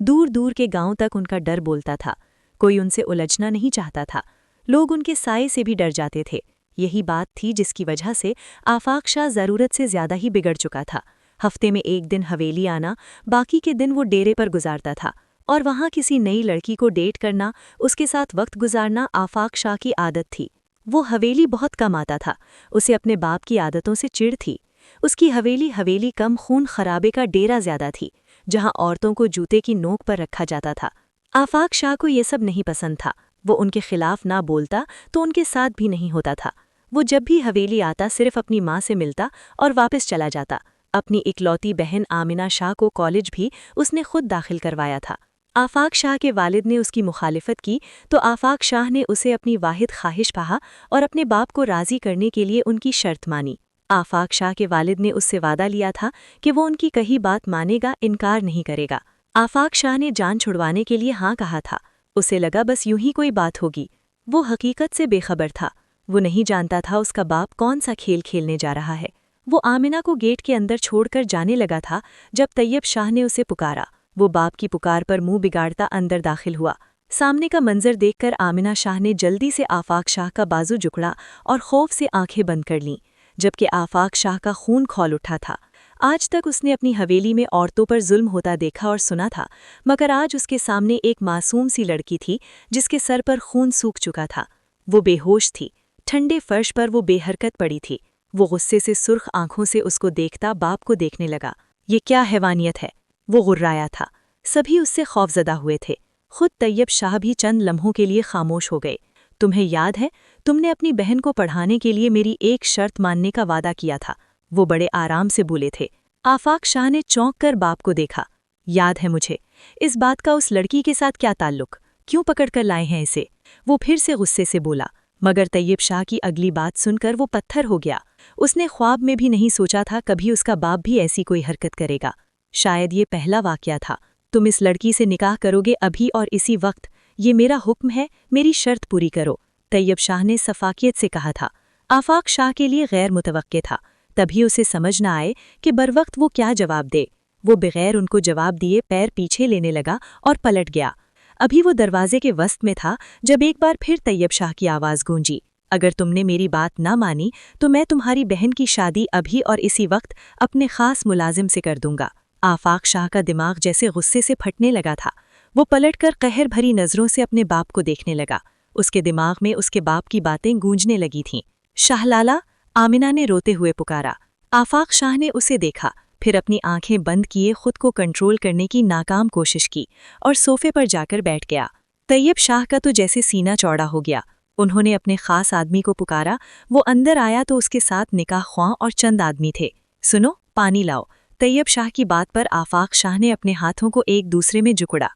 دور دور کے گاؤں تک ان کا ڈر بولتا تھا، کوئی ان سے الجھنا نہیں چاہتا تھا، لوگ ان کے سائے سے بھی ڈر جاتے تھے۔ یہی بات تھی جس کی وجہ سے آفاق شاہ ضرورت سے زیادہ ہی بگڑ چکا تھا۔ ہفتے میں ایک دن حویلی آنا، باقی کے دن وہ ڈیرے پر گزارتا تھا، اور وہاں کسی نئی لڑکی کو ڈیٹ کرنا، اس کے ساتھ وقت گزارنا آفاق شاہ کی عادت تھی۔ وہ حویلی بہت کم آتا تھا، اسے اپنے باپ کی عادتوں سے چڑ تھی۔ اس کی حویلی کم خون خرابے کا ڈیرا زیادہ تھی، جہاں عورتوں کو جوتے کی نوک پر رکھا جاتا تھا۔ آفاق شاہ کو یہ سب نہیں پسند تھا، وہ ان کے خلاف نہ بولتا تو ان کے ساتھ بھی نہیں ہوتا تھا۔ وہ جب بھی حویلی آتا صرف اپنی ماں سے ملتا اور واپس چلا جاتا۔ اپنی اکلوتی بہن آمنہ شاہ کو کالج بھی اس نے خود داخل کروایا تھا۔ آفاق شاہ کے والد نے اس کی مخالفت کی تو آفاق شاہ نے اسے اپنی واحد خواہش کہا اور اپنے باپ کو راضی کرنے کے لیے ان کی شرط مانی۔ آفاق شاہ کے والد نے اس سے وعدہ لیا تھا کہ وہ ان کی کہی بات مانے گا، انکار نہیں کرے گا۔ آفاق شاہ نے جان چھڑوانے کے لیے ہاں کہا تھا۔ اسے لگا بس یوں ہی کوئی بات ہوگی۔ وہ حقیقت سے بے خبر تھا۔ وہ نہیں جانتا تھا اس کا باپ کون سا کھیل کھیلنے جا رہا ہے۔ وہ آمنہ کو گیٹ کے اندر چھوڑ کر جانے لگا تھا جب طیب شاہ نے اسے پکارا۔ وہ باپ کی پکار پر منہ بگاڑتا اندر داخل ہوا۔ سامنے کا منظر دیکھ کر آمنہ شاہ نے جلدی سے آفاق شاہ کا بازو جکڑا اور خوف سے آنکھیں بند کر لیں، جبکہ آفاق شاہ کا خون کھول اٹھا تھا۔ آج تک اس نے اپنی حویلی میں عورتوں پر ظلم ہوتا دیکھا اور سنا تھا، مگر آج اس کے سامنے ایک معصوم سی لڑکی تھی جس کے سر پر خون سوکھ چکا تھا۔ وہ بے ہوش تھی، ٹھنڈے فرش پر وہ بے حرکت پڑی تھی۔ وہ غصے سے سرخ آنکھوں سے اس کو دیکھتا باپ کو دیکھنے لگا۔ یہ کیا حیوانیت ہے؟ وہ غرایا تھا۔ سبھی اس سے خوفزدہ ہوئے تھے۔ خود طیب شاہ بھی چند لمحوں کے لیے خاموش ہو گئے۔ تمہیں یاد ہے تم نے اپنی بہن کو پڑھانے کے لیے میری ایک شرط ماننے کا وعدہ کیا تھا؟ وہ بڑے آرام سے بولے تھے۔ آفاق شاہ نے چونک کر باپ کو دیکھا۔ یاد ہے مجھے۔ اس بات کا اس لڑکی کے ساتھ کیا تعلق؟ کیوں پکڑ کر لائے ہیں اسے؟ وہ پھر سے غصے سے بولا، مگر طیب شاہ کی اگلی بات سن کر وہ پتھر ہو گیا۔ اس نے خواب میں بھی نہیں سوچا تھا کبھی اس کا باپ بھی ایسی کوئی حرکت کرے گا۔ شاید یہ پہلا واقعہ تھا۔ تم اس لڑکی سے نکاح کرو گے ابھی اور اسی وقت؟ یہ میرا حکم ہے، میری شرط پوری کرو، طیب شاہ نے شفقت سے کہا تھا۔ آفاق شاہ کے لیے غیر متوقع تھا، تبھی اسے سمجھ نہ آئے کہ بروقت وہ کیا جواب دے۔ وہ بغیر ان کو جواب دیے پیر پیچھے لینے لگا اور پلٹ گیا۔ ابھی وہ دروازے کے وسط میں تھا جب ایک بار پھر طیب شاہ کی آواز گونجی، اگر تم نے میری بات نہ مانی تو میں تمہاری بہن کی شادی ابھی اور اسی وقت اپنے خاص ملازم سے کر دوں گا۔ آفاق شاہ کا دماغ جیسے غصے سے پھٹنے لگا تھا۔ وہ پلٹ کر قہر بھری نظروں سے اپنے باپ کو دیکھنے لگا۔ اس کے دماغ میں اس کے باپ کی باتیں گونجنے لگی تھیں۔ شاہ لالا، آمنہ نے روتے ہوئے پکارا۔ آفاق شاہ نے اسے دیکھا، پھر اپنی آنکھیں بند کیے خود کو کنٹرول کرنے کی ناکام کوشش کی اور صوفے پر جا کر بیٹھ گیا۔ طیب شاہ کا تو جیسے سینہ چوڑا ہو گیا۔ انہوں نے اپنے خاص آدمی کو پکارا۔ وہ اندر آیا تو اس کے ساتھ نکاح خواں اور چند آدمی تھے۔ سنو، پانی لاؤ۔ طیب شاہ کی بات پر آفاق شاہ نے اپنے ہاتھوں کو ایک دوسرے میں جکڑا۔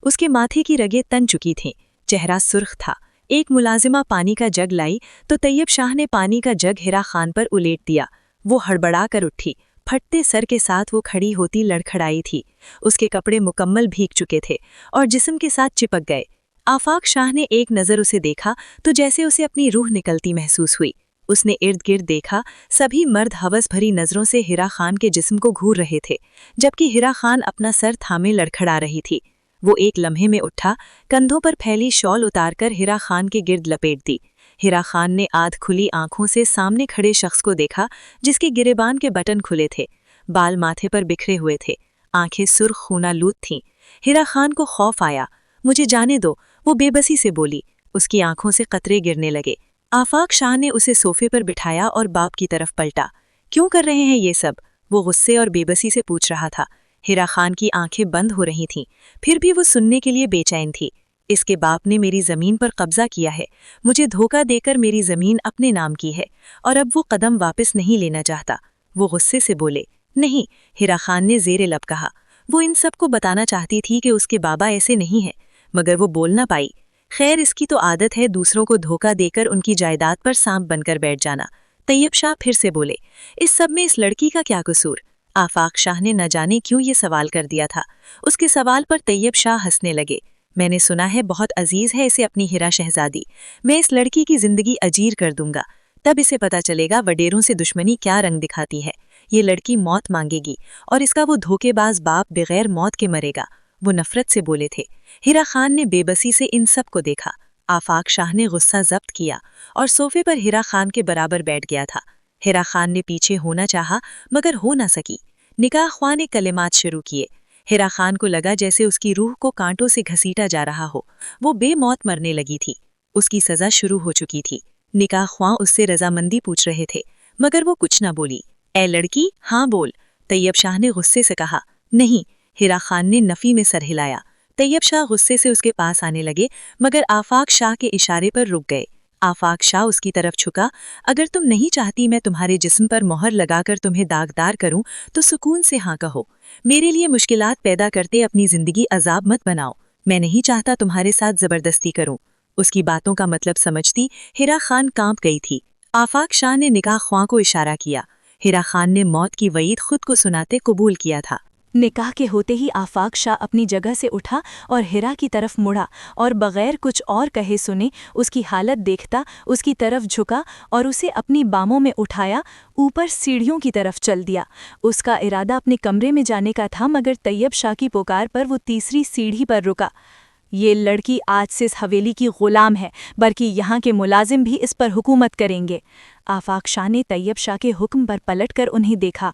اس کے ماتھے کی رگیں تن چکی تھیں، چہرہ سرخ تھا۔ ایک ملازمہ پانی کا جگ لائی تو طیب شاہ نے پانی کا جگ ہیرا خان پر الٹ دیا۔ وہ ہڑبڑا کر اٹھی، پھٹتے سر کے ساتھ وہ کھڑی ہوتی لڑکھڑائی تھی۔ اس کے کپڑے مکمل بھیگ چکے تھے اور جسم کے ساتھ چپک گئے۔ آفاق شاہ نے ایک نظر اسے دیکھا تو جیسے اسے اپنی روح نکلتی محسوس ہوئی۔ اس نے ارد گرد دیکھا، سبھی مرد ہوس بھری نظروں سے ہیرا خان کے جسم کو گھور رہے تھے، جبکہ ہیرا خان اپنا سر تھامے لڑکھڑا رہی تھی۔ وہ ایک لمحے میں اٹھا، کندھوں پر پھیلی شال اتار کر ہیرا خان کے گرد لپیٹ دی۔ ہیرا خان نے آدھ کھلی آنکھوں سے سامنے کھڑے شخص کو دیکھا جس کے گریبان کے بٹن کھلے تھے، بال ماتھے پر بکھرے ہوئے تھے، آنکھیں سرخ خونہ لوت تھیں۔ ہیرا خان کو خوف آیا۔ مجھے جانے دو، وہ بے بسی سے بولی۔ اس کی آنکھوں سے قطرے گرنے لگے۔ آفاق شاہ نے اسے صوفے پر بٹھایا اور باپ کی طرف پلٹا۔ کیوں کر رہے ہیں یہ سب؟ وہ غصے اور بے بسی سے پوچھ رہا تھا۔ ہیرا خان کی آنکھیں بند ہو رہی تھیں، پھر بھی وہ سننے کے لیے بے چین تھی۔ اس کے باپ نے میری زمین پر قبضہ کیا ہے، مجھے دھوکہ دے کر میری زمین اپنے نام کی ہے، اور اب وہ قدم واپس نہیں لینا چاہتا۔ وہ غصے سے بولے۔ نہیں، ہیرا خان نے زیر لب کہا۔ وہ ان سب کو بتانا چاہتی تھی کہ اس کے بابا ایسے نہیں ہیں، مگر وہ بول نہ پائی۔ خیر، اس کی تو عادت ہے دوسروں کو دھوکہ دے کر ان کی جائیداد پر سانپ بن کر بیٹھ جانا۔ طیب شاہ پھر سے بولے۔ اس سب میں اس لڑکی کا کیا قصور؟ آفاق شاہ نے نہ جانے کیوں یہ سوال کر دیا تھا۔ اس کے سوال پر طیب شاہ ہنسنے لگے۔ میں نے سنا ہے بہت عزیز ہے اسے اپنی ہیرا شہزادی، میں اس لڑکی کی زندگی اجیر کر دوں گا، تب اسے پتہ چلے گا وڈیروں سے دشمنی کیا رنگ دکھاتی ہے۔ یہ لڑکی موت مانگے گی اور اس کا وہ دھوکے باز باپ بغیر موت کے مرے گا۔ وہ نفرت سے بولے تھے۔ ہیرا خان نے بے بسی سے ان سب کو دیکھا۔ آفاق شاہ نے غصہ ضبط کیا اور صوفے پر ہیرا خان کے برابر بیٹھ گیا تھا۔ ہیرا خان نے پیچھے ہونا چاہا مگر ہو نہ سکی۔ نکاح خواہ نے کلمات شروع کیے۔ ہیرا خان کو لگا جیسے اس کی روح کو کانٹوں سے گھسیٹا جا رہا ہو۔ وہ بے موت مرنے لگی تھی۔ اس کی سزا شروع ہو چکی تھی۔ نکاح خواہ اس سے رضامندی پوچھ رہے تھے، مگر وہ کچھ نہ بولی۔ اے لڑکی، ہاں بول، طیب شاہ نے غصے سے کہا۔ نہیں، ہیرا خان نے نفی میں سر ہلایا۔ طیب شاہ غصے سے اس کے پاس آنے لگے مگر آفاق شاہ کے اشارے پر رک گئے۔ آفاق شاہ اس کی طرف جھکا۔ اگر تم نہیں چاہتی میں تمہارے جسم پر مہر لگا کر تمہیں داغدار کروں تو سکون سے ہاں کہو۔ میرے لیے مشکلات پیدا کرتے اپنی زندگی عذاب مت بناؤ۔ میں نہیں چاہتا تمہارے ساتھ زبردستی کروں۔ اس کی باتوں کا مطلب سمجھتی ہیرا خان کانپ گئی تھی۔ آفاق شاہ نے نکاح خواہ کو اشارہ کیا۔ ہیرا خان نے موت کی وعید خود کو سناتے قبول کیا تھا۔ نکاح کے ہوتے ہی آفاق شاہ اپنی جگہ سے اٹھا اور ہیرا کی طرف مڑا اور بغیر کچھ اور کہے سنے اس کی حالت دیکھتا اس کی طرف جھکا اور اسے اپنی باموں میں اٹھایا، اوپر سیڑھیوں کی طرف چل دیا۔ اس کا ارادہ اپنے کمرے میں جانے کا تھا، مگر طیب شاہ کی پکار پر وہ تیسری سیڑھی پر رکا۔ یہ لڑکی آج سے اس حویلی کی غلام ہے، بلکہ یہاں کے ملازم بھی اس پر حکومت کریں گے۔ آفاق شاہ نے طیب شاہ کے حکم پر پلٹ کر انہیں دیکھا۔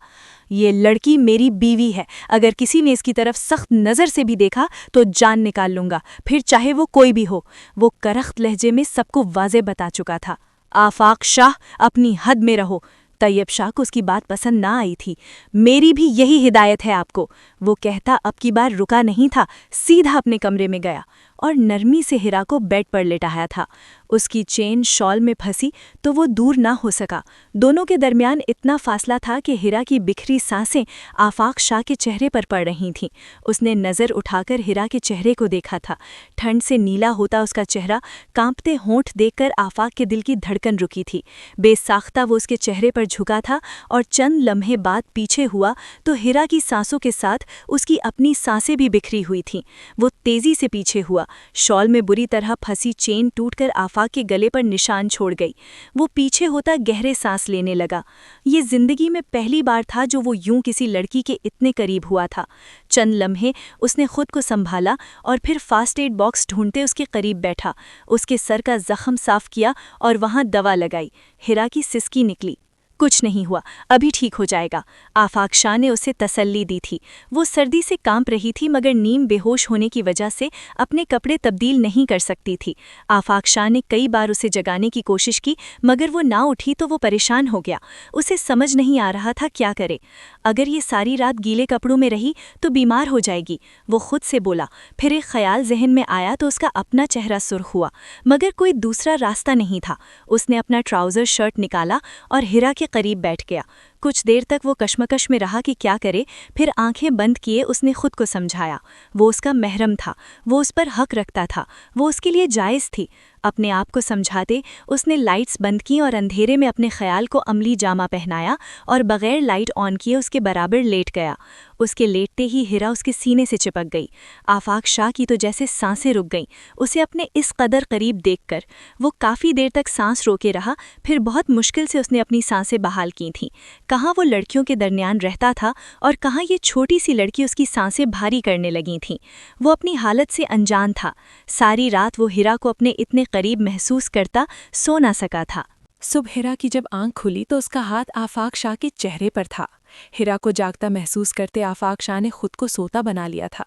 یہ لڑکی میری بیوی ہے، اگر کسی نے اس کی طرف سخت نظر سے بھی دیکھا تو جان نکال لوں گا، پھر چاہے وہ کوئی بھی ہو۔ وہ کرخت لہجے میں سب کو واضح بتا چکا تھا۔ آفاق شاہ، اپنی حد میں رہو۔ طیب شاہ کو اس کی بات پسند نہ آئی تھی۔ میری بھی یہی ہدایت ہے آپ کو، وہ کہتا اب کی بار رکا نہیں تھا، سیدھا اپنے کمرے میں گیا اور نرمی سے ہیرا کو بیڈ پر لٹایا تھا۔ اس کی چین شال میں پھنسی تو وہ دور نہ ہو سکا۔ دونوں کے درمیان اتنا فاصلہ تھا کہ ہیرا کی بکھری سانسیں آفاق شاہ کے چہرے پر پڑ رہی تھیں۔ اس نے نظر اٹھا کر ہیرا کے چہرے کو دیکھا تھا۔ ٹھنڈ سے نیلا ہوتا اس کا چہرہ، کانپتے ہونٹ دیکھ کر آفاق کے دل کی دھڑکن رکی تھی۔ بے ساختہ وہ اس کے چہرے پر جھکا تھا اور چند لمحے بعد پیچھے ہوا تو ہیرا کی سانسوں کے ساتھ اس کی اپنی سانسیں بھی بکھری ہوئی تھیں۔ وہ تیزی سے پیچھے ہوا، شال میں بری طرح پھنسی چین ٹوٹ کر آفاق کے گلے پر نشان چھوڑ گئی۔ وہ پیچھے ہوتا گہرے سانس لینے لگا۔ یہ زندگی میں پہلی بار تھا جو وہ یوں کسی لڑکی کے اتنے قریب ہوا تھا۔ چند لمحے اس نے خود کو سنبھالا اور پھر فاسٹ ایڈ باکس ڈھونڈتے اس کے قریب بیٹھا، اس کے سر کا زخم صاف کیا اور وہاں دوا لگائی۔ ہیرا کی سسکی نکلی۔ کچھ نہیں ہوا، ابھی ٹھیک ہو جائے گا، آفاق شاہ نے اسے تسلی دی تھی۔ وہ سردی سے کانپ رہی تھی مگر نیم بے ہوش ہونے کی وجہ سے اپنے کپڑے تبدیل نہیں کر سکتی تھی۔ آفاق شاہ نے کئی بار اسے جگانے کی کوشش کی مگر وہ نہ اٹھی تو وہ پریشان ہو گیا۔ اسے سمجھ نہیں آ رہا تھا کیا کرے۔ اگر یہ ساری رات گیلے کپڑوں میں رہی تو بیمار ہو جائے گی، وہ خود سے بولا۔ پھر ایک خیال ذہن میں آیا تو اس کا اپنا چہرہ سرخ ہوا، مگر کوئی دوسرا راستہ نہیں تھا۔ اس نے اپنا ٹراؤزر شرٹ نکالا اور ہیرا کے قریب بیٹھ گیا۔ کچھ دیر تک وہ کشمکش میں رہا کہ کیا کرے، پھر آنکھیں بند کیے اس نے خود کو سمجھایا۔ وہ اس کا محرم تھا، وہ اس پر حق رکھتا تھا، وہ اس کے لیے جائز تھی۔ اپنے آپ کو سمجھاتے اس نے لائٹس بند کی اور اندھیرے میں اپنے خیال کو عملی جامہ پہنایا اور بغیر لائٹ آن کیے اس کے برابر لیٹ گیا۔ اس کے لیٹتے ہی ہیرا اس کے سینے سے چپک گئی۔ آفاق شاہ کی تو جیسے سانسیں رک گئیں اسے اپنے اس قدر قریب دیکھ کر۔ وہ کافی دیر تک سانس روکے رہا، پھر بہت مشکل سے اس نے اپنی سانسیں بحال کی تھیں۔ کہاں وہ لڑکیوں کے درمیان رہتا تھا اور کہاں یہ چھوٹی سی لڑکی اس کی سانسیں بھاری کرنے لگی تھیں۔ وہ اپنی حالت سے انجان تھا۔ ساری رات وہ ہیرا کو اپنے اتنے قریب محسوس کرتا سو نہ سکا تھا۔ صبح ہیرا کی جب آنکھ کھلی تو اس کا ہاتھ آفاق شاہ کے چہرے پر تھا۔ ہیرا کو جاگتا محسوس کرتے آفاق شاہ نے خود کو سوتا بنا لیا تھا۔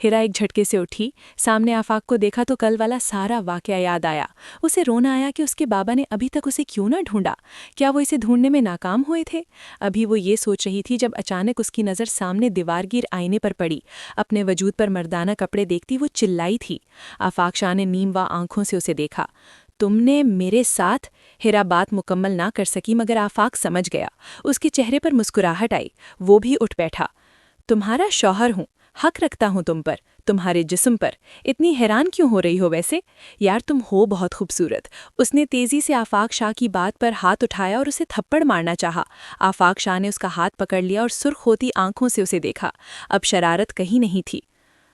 ہیرا ایک جھٹکے سے اٹھی، سامنے آفاق کو دیکھا تو کل والا سارا واقعہ یاد آیا۔ اسے رونا آیا کہ اس کے بابا نے ابھی تک اسے کیوں نہ ڈھونڈا، کیا وہ اسے ڈھونڈنے میں ناکام ہوئے تھے؟ ابھی وہ یہ سوچ رہی تھی جب اچانک اس کی نظر سامنے دیوار گیر آئینے پر پڑی۔ اپنے وجود پر مردانہ کپڑے دیکھتی وہ چلائی تھی۔ آفاق شاہ نے نیم وا آنکھوں سے اسے دیکھا۔ تم نے میرے ساتھ؟ ہیرا بات مکمل نہ کر سکی مگر آفاق سمجھ گیا۔ اس کے چہرے پر مسکراہٹ آئی، وہ بھی اٹھ بیٹھا۔ تمہارا شوہر ہوں، حق رکھتا ہوں تم پر، تمہارے جسم پر۔ اتنی حیران کیوں ہو رہی ہو ویسے؟ یار تم ہو بہت خوبصورت۔ اس نے تیزی سے آفاق شاہ کی بات پر ہاتھ اٹھایا اور اسے تھپڑ مارنا چاہا۔ آفاق شاہ نے اس کا ہاتھ پکڑ لیا اور سرخ ہوتی آنکھوں سے اسے دیکھا۔ اب شرارت کہیں نہیں تھی۔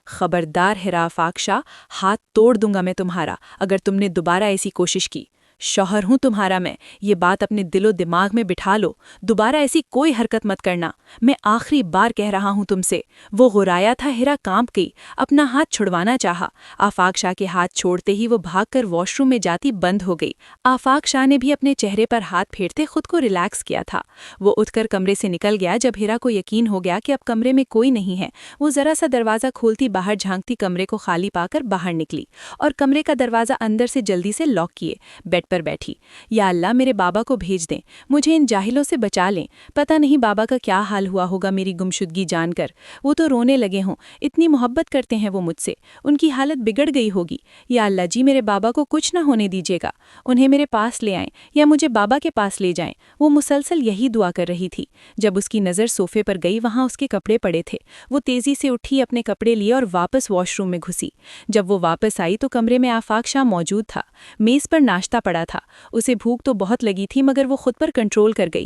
خبردار ہیرا آفاق شاہ، ہاتھ توڑ دوں گا میں تمہارا اگر تم نے دوبارہ ایسی کوشش کی۔ شوہر ہوں تمہارا میں، یہ بات اپنے دل و دماغ میں بٹھا لو۔ دوبارہ ایسی کوئی حرکت مت کرنا، میں آخری بار کہہ رہا ہوں تم سے۔ وہ غرایا تھا، ہیرا کانپ گئی، اپنا ہاتھ چھڑوانا چاہا۔ آفاق شاہ کے ہاتھ چھوڑتے ہی وہ بھاگ کر واش روم میں جاتی بند ہو گئی۔ آفاق شاہ نے بھی اپنے چہرے پر ہاتھ پھیرتے خود کو ریلیکس کیا تھا۔ وہ اٹھ کر کمرے سے نکل گیا۔ جب ہیرا کو یقین ہو گیا کہ اب کمرے میں کوئی نہیں ہے، وہ ذرا سا دروازہ کھولتی باہر جھانکتی کمرے کو خالی پا کر باہر نکلی اور کمرے کا دروازہ اندر سے جلدی سے لاک کیے بیڈ پر بیٹھی۔ یا اللہ میرے بابا کو بھیج دیں، مجھے ان جاہلوں سے بچا لیں، پتہ نہیں بابا کا کیا حال ہوا ہوگا میری گمشدگی جان کر۔ وہ تو رونے لگے ہوں، اتنی محبت کرتے ہیں وہ مجھ سے، ان کی حالت بگڑ گئی ہوگی۔ یا اللہ جی میرے بابا کو کچھ نہ ہونے دیجیے گا، انہیں میرے پاس لے آئیں یا مجھے بابا کے پاس لے جائیں۔ وہ مسلسل یہی دعا کر رہی تھی۔ جب اس کی نظر صوفے پر گئی وہاں اس کے کپڑے پڑے تھے۔ وہ تیزی سے اٹھی، اپنے کپڑے لیے اور واپس واش روم میں گھسی۔ جب وہ واپس آئی تو کمرے میں آفاق شاہ موجود تھا۔ میز پر ناشتہ پڑا تھا۔ اسے بھوک تو بہت لگی تھی مگر وہ خود پر کنٹرول کر گئی۔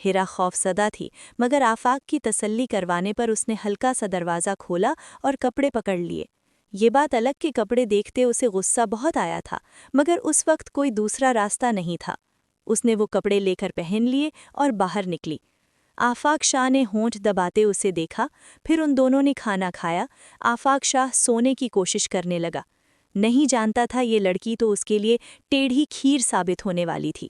ہیرا خوفزدہ تھی، مگر آفاق کی تسلی کروانے پر اس نے ہلکا سا دروازہ کھولا اور کپڑے پکڑ لیے۔ یہ بات الگ کے کپڑے دیکھتے اسے غصہ بہت آیا تھا، مگر اس وقت کوئی دوسرا راستہ نہیں تھا۔ اس نے وہ کپڑے لے کر پہن لیے اور باہر نکلی۔ آفاق شاہ نے ہونٹ دباتے اسے دیکھا، پھر ان دونوں نے کھانا کھایا۔ آفاق شاہ سونے کی کوشش کرنے لگا۔ نہیں جانتا تھا یہ لڑکی تو اس کے لیے ٹیڑھی کھیر ثابت ہونے والی تھی۔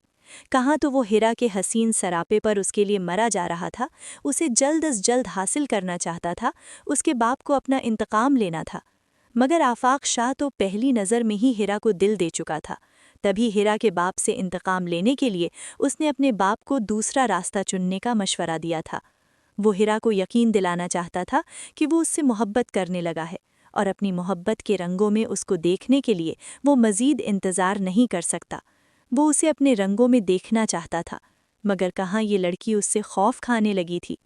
کہاں تو وہ ہیرا کے حسین سراپے پر اس کے لیے مرا جا رہا تھا، اسے جلد از جلد حاصل کرنا چاہتا تھا، اس کے باپ کو اپنا انتقام لینا تھا۔ مگر آفاق شاہ تو پہلی نظر میں ہی ہیرا کو دل دے چکا تھا۔ تبھی ہیرا کے باپ سے انتقام لینے کے لیے اس نے اپنے باپ کو دوسرا راستہ چننے کا مشورہ دیا تھا۔ وہ ہیرا کو یقین دلانا چاہتا تھا کہ وہ اس سے محبت کرنے لگا ہے، اور اپنی محبت کے رنگوں میں اس کو دیکھنے کے لیے وہ مزید انتظار نہیں کر سکتا۔ وہ اسے اپنے رنگوں میں دیکھنا چاہتا تھا، مگر کہاں یہ لڑکی اس سے خوف کھانے لگی تھی۔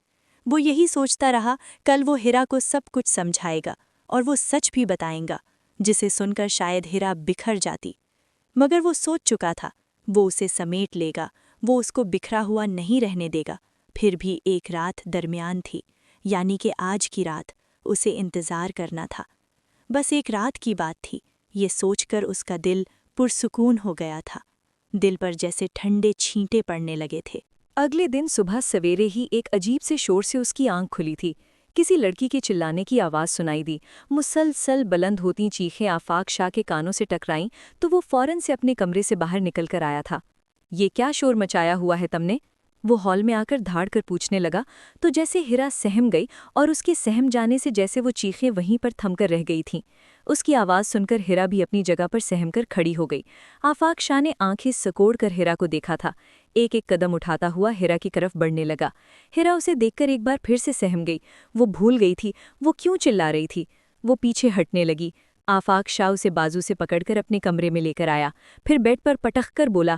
وہ یہی سوچتا رہا، کل وہ ہیرا کو سب کچھ سمجھائے گا اور وہ سچ بھی بتائیں گا، جسے سن کر شاید ہیرا بکھر جاتی۔ مگر وہ سوچ چکا تھا، وہ اسے سمیٹ لے گا، وہ اس کو بکھرا ہوا نہیں رہنے دے گا۔ پھر بھی ایک رات درمیان تھی، یعنی کہ آج کی رات اسے انتظار کرنا تھا۔ بس ایک رات کی بات تھی، یہ سوچ کر اس کا دل پرسکون ہو گیا تھا۔ دل پر جیسے ٹھنڈے چھینٹے پڑنے لگے تھے۔ اگلے دن صبح سویرے ہی ایک عجیب سے شور سے اس کی آنکھ کھلی تھی۔ کسی لڑکی کے چلانے کی آواز سنائی دی۔ مسلسل بلند ہوتی چیخیں آفاق شاہ کے کانوں سے ٹکرائیں تو وہ فوراً سے اپنے کمرے سے باہر نکل کر آیا تھا۔ یہ کیا شور مچایا ہوا ہے تم نے؟ وہ ہال میں آ کر دھاڑ کر پوچھنے لگا تو جیسے ہیرا سہم گئی اور اس کے سہم جانے سے جیسے وہ چیخیں وہیں پر تھم کر رہ گئی تھیں۔ اس کی آواز سن کر ہیرا بھی اپنی جگہ پر سہم کر کھڑی ہو گئی۔ آفاق شاہ نے آنکھیں سکوڑ کر ہیرا کو دیکھا تھا۔ ایک ایک قدم اٹھاتا ہوا ہیرا کی طرف بڑھنے لگا۔ ہیرا اسے دیکھ کر ایک بار پھر سے سہم گئی۔ وہ بھول گئی تھی وہ کیوں چلا رہی تھی۔ وہ پیچھے ہٹنے لگی۔ آفاق شاہ اسے بازو سے پکڑ کر اپنے کمرے میں لے کر آیا، پھر بیڈ پر پٹخ کر بولا،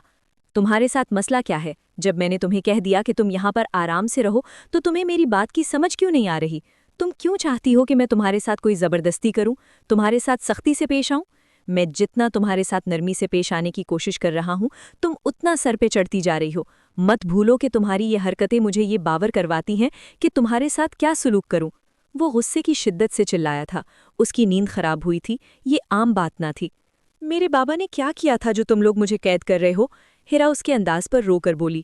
تمہارے ساتھ مسئلہ کیا ہے؟ جب میں نے تمہیں کہہ دیا کہ تم یہاں پر آرام سے رہو تو تمہیں میری بات کی سمجھ کیوں نہیں آ رہی؟ تم کیوں چاہتی ہو کہ میں تمہارے ساتھ کوئی زبردستی کروں، تمہارے ساتھ سختی سے پیش آؤں؟ میں جتنا تمہارے ساتھ نرمی سے پیش آنے کی کوشش کر رہا ہوں تم اتنا سر پہ چڑھتی جا رہی ہو۔ مت بھولو کہ تمہاری یہ حرکتیں مجھے یہ باور کرواتی ہیں کہ تمہارے ساتھ کیا سلوک کروں۔ وہ غصے کی شدت سے چلایا تھا۔ اس کی نیند خراب ہوئی تھی، یہ عام بات نہ تھی۔ میرے بابا نے کیا کیا تھا جو تم لوگ مجھے قید کر رہے ہو؟ ہیرا اس کے انداز پر رو کر بولی۔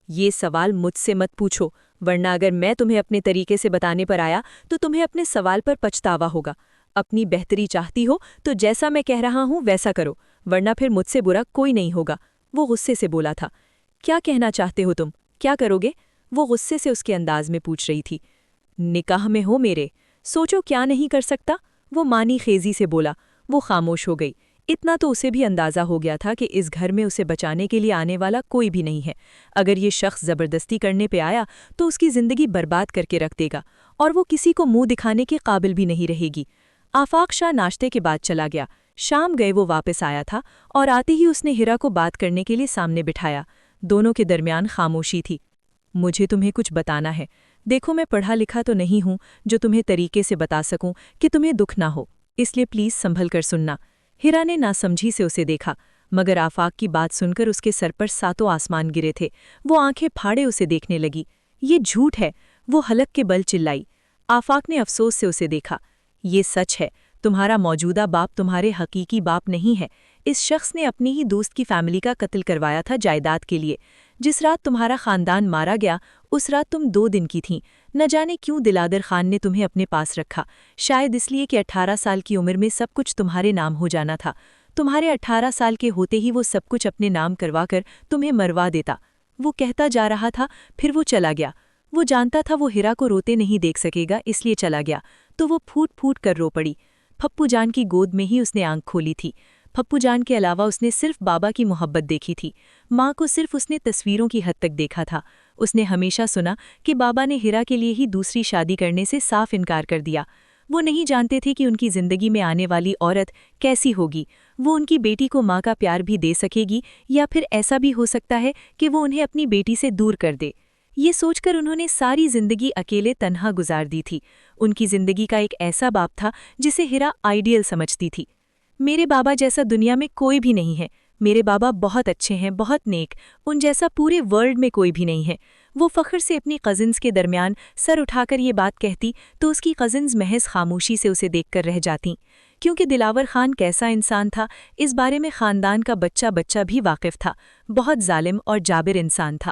یہ سوال مجھ سے مت پوچھو، ورنہ اگر میں تمہیں اپنے طریقے سے بتانے پر آیا تو تمہیں اپنے سوال پر پچھتاوا ہوگا۔ اپنی بہتری چاہتی ہو تو جیسا میں کہہ رہا ہوں ویسا کرو، ورنہ پھر مجھ سے برا کوئی نہیں ہوگا۔ وہ غصے سے بولا تھا۔ کیا کہنا چاہتے ہو تم؟ کیا کرو گے؟ وہ غصے سے اس کے انداز میں پوچھ رہی تھی۔ نکاح میں ہو میرے، سوچو کیا نہیں کر سکتا؟ وہ مانی خیزی سے بولا۔ وہ خاموش ہو گئی۔ اتنا تو اسے بھی اندازہ ہو گیا تھا کہ اس گھر میں اسے بچانے کے لیے آنے والا کوئی بھی نہیں ہے۔ اگر یہ شخص زبردستی کرنے پہ آیا تو اس کی زندگی برباد کر کے رکھ دے گا، اور وہ کسی کو منہ دکھانے کے قابل بھی نہیں رہے گی۔ آفاق شاہ ناشتے کے بعد چلا گیا۔ شام گئے وہ واپس آیا تھا اور آتے ہی اس نے ہیرا کو بات کرنے کے لیے سامنے بٹھایا۔ دونوں کے درمیان خاموشی تھی۔ مجھے تمہیں کچھ بتانا ہے۔ دیکھو میں پڑھا لکھا تو نہیں ہوں جو تمہیں طریقے سے بتا سکوں کہ تمہیں دکھ نہ ہو، اس لیے پلیز سنبھل کر سننا۔ ہیرا نے ناسمجھی سے اسے دیکھا، مگر آفاق کی بات سن کر اس کے سر پر ساتوں آسمان گرے تھے۔ وہ آنکھیں پھاڑے اسے دیکھنے لگی۔ یہ جھوٹ ہے، وہ حلق کے بل چلائی۔ آفاق نے افسوس سے اسے دیکھا۔ یہ سچ ہے، تمہارا موجودہ باپ تمہارے حقیقی باپ نہیں ہے۔ اس شخص نے اپنی ہی دوست کی فیملی کا قتل کروایا تھا جائیداد کے لیے۔ جس رات تمہارا خاندان مارا گیا اس رات تم 2 دن کی تھیں۔ نہ جانے کیوں دلادر خان نے تمہیں اپنے پاس رکھا، شاید اس لیے کہ 18 سال کی عمر میں سب کچھ تمہارے نام ہو جانا تھا۔ تمہارے 18 سال کے ہوتے ہی وہ سب کچھ اپنے نام کروا کر تمہیں مروا دیتا۔ وہ کہتا جا رہا تھا، پھر وہ چلا گیا۔ وہ جانتا تھا وہ ہیرا کو روتے نہیں دیکھ سکے گا، اس لیے چلا گیا، تو وہ پھوٹ پھوٹ کر رو پڑی۔ پھپو جان کی گود میں ہی اس نے آنکھ کھولی تھی۔ پھپو جان کے علاوہ اس نے صرف بابا کی محبت دیکھی تھی۔ ماں کو صرف اس نے تصویروں کی حد تک دیکھا تھا۔ اس نے ہمیشہ سنا کہ بابا نے ہیرا کے لیے ہی دوسری شادی کرنے سے صاف انکار کر دیا۔ وہ نہیں جانتے تھے کہ ان کی زندگی میں آنے والی عورت کیسی ہوگی، وہ ان کی بیٹی کو ماں کا پیار بھی دے سکے گی یا پھر ایسا بھی ہو سکتا ہے کہ وہ انہیں اپنی بیٹی سے دور کر دے۔ یہ سوچ کر انہوں نے ساری زندگی اکیلے تنہا گزار دی تھی۔ ان کی زندگی کا ایک ایسا باپ تھا جسے ہیرا آئیڈیل سمجھتی تھی۔ میرے بابا جیسا دنیا میں کوئی بھی نہیں ہے، میرے بابا بہت اچھے ہیں، بہت نیک، ان جیسا پورے ورلڈ میں کوئی بھی نہیں ہے۔ وہ فخر سے اپنی کزنز کے درمیان سر اٹھا کر یہ بات کہتی تو اس کی کزنز محض خاموشی سے اسے دیکھ کر رہ جاتیں، کیونکہ دلاور خان کیسا انسان تھا اس بارے میں خاندان کا بچہ بھی واقف تھا، بہت ظالم اور جابر انسان تھا۔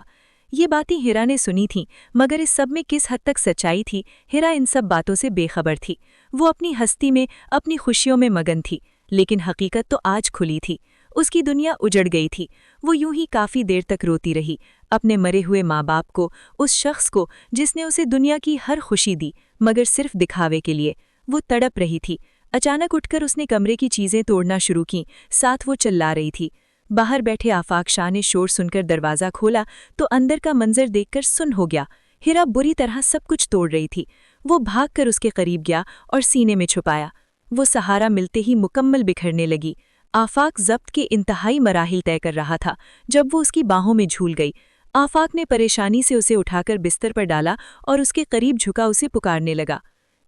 یہ باتیں ہیرا نے سنی تھیں، مگر اس سب میں کس حد تک سچائی تھی، ہیرا ان سب باتوں سے بے خبر تھی۔ وہ اپنی ہستی میں، اپنی خوشیوں میں مگن تھی، لیکن حقیقت تو آج کھلی تھی۔ اس کی دنیا اجڑ گئی تھی۔ وہ یوں ہی کافی دیر تک روتی رہی، اپنے مرے ہوئے ماں باپ کو، اس شخص کو جس نے اسے دنیا کی ہر خوشی دی مگر صرف دکھاوے کے لیے۔ وہ تڑپ رہی تھی۔ اچانک اٹھ کر اس نے کمرے کی چیزیں توڑنا شروع کیں، ساتھ وہ چلا رہی تھی۔ باہر بیٹھے آفاق شاہ نے شور سن کر دروازہ کھولا تو اندر کا منظر دیکھ کر سن ہو گیا۔ ہیرا بری طرح سب کچھ توڑ رہی تھی۔ وہ بھاگ کر اس کے قریب گیا اور سینے میں چھپایا۔ وہ سہارا ملتے ہی مکمل بکھرنے لگی۔ آفاق ضبط کے انتہائی مراحل طے کر رہا تھا جب وہ اس کی باہوں میں جھول گئی۔ آفاق نے پریشانی سے اسے اٹھا کر بستر پر ڈالا اور اس کے قریب جھکا اسے پکارنے لگا،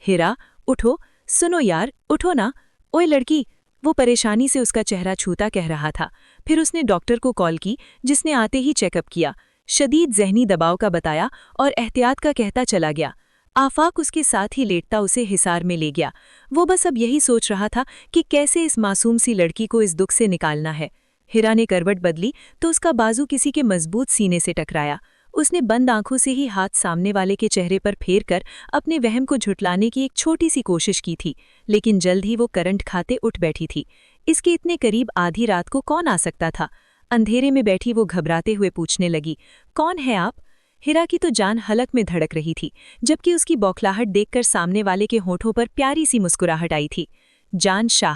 ہیرا اٹھو، سنو یار، اٹھو نا، اوئے لڑکی۔ وہ پریشانی سے اس کا چہرہ چھوتا کہہ رہا تھا۔ پھر اس نے ڈاکٹر کو کال کی، جس نے آتے ہی چیک اپ کیا، شدید ذہنی دباؤ کا بتایا اور احتیاط کا کہتا چلا گیا۔ آفاق اس کے ساتھ ہی لیٹتا اسے حصار میں لے گیا۔ وہ بس اب یہی سوچ رہا تھا کہ کیسے اس معصوم سی لڑکی کو اس دکھ سے نکالنا ہے۔ ہیرا نے کروٹ بدلی تو اس کا بازو کسی کے مضبوط سینے سے ٹکرایا۔ اس نے بند آنکھوں سے ہی ہاتھ سامنے والے کے چہرے پر پھیر کر اپنے وہم کو جھٹلانے کی ایک چھوٹی سی کوشش کی تھی، لیکن جلد ہی وہ کرنٹ کھاتے اٹھ بیٹھی تھی۔ اس کے اتنے قریب آدھی رات کو کون آ سکتا تھا؟ اندھیرے میں بیٹھی وہ گھبراتے ہوئے پوچھنے لگی، کون ہے آپ؟ ہیرا کی تو جان حلق میں دھڑک رہی تھی، جبکہ اس کی بوکھلاہٹ دیکھ کر سامنے والے کے ہونٹوں پر پیاری سی مسکراہٹ آئی تھی۔ جان شاہ،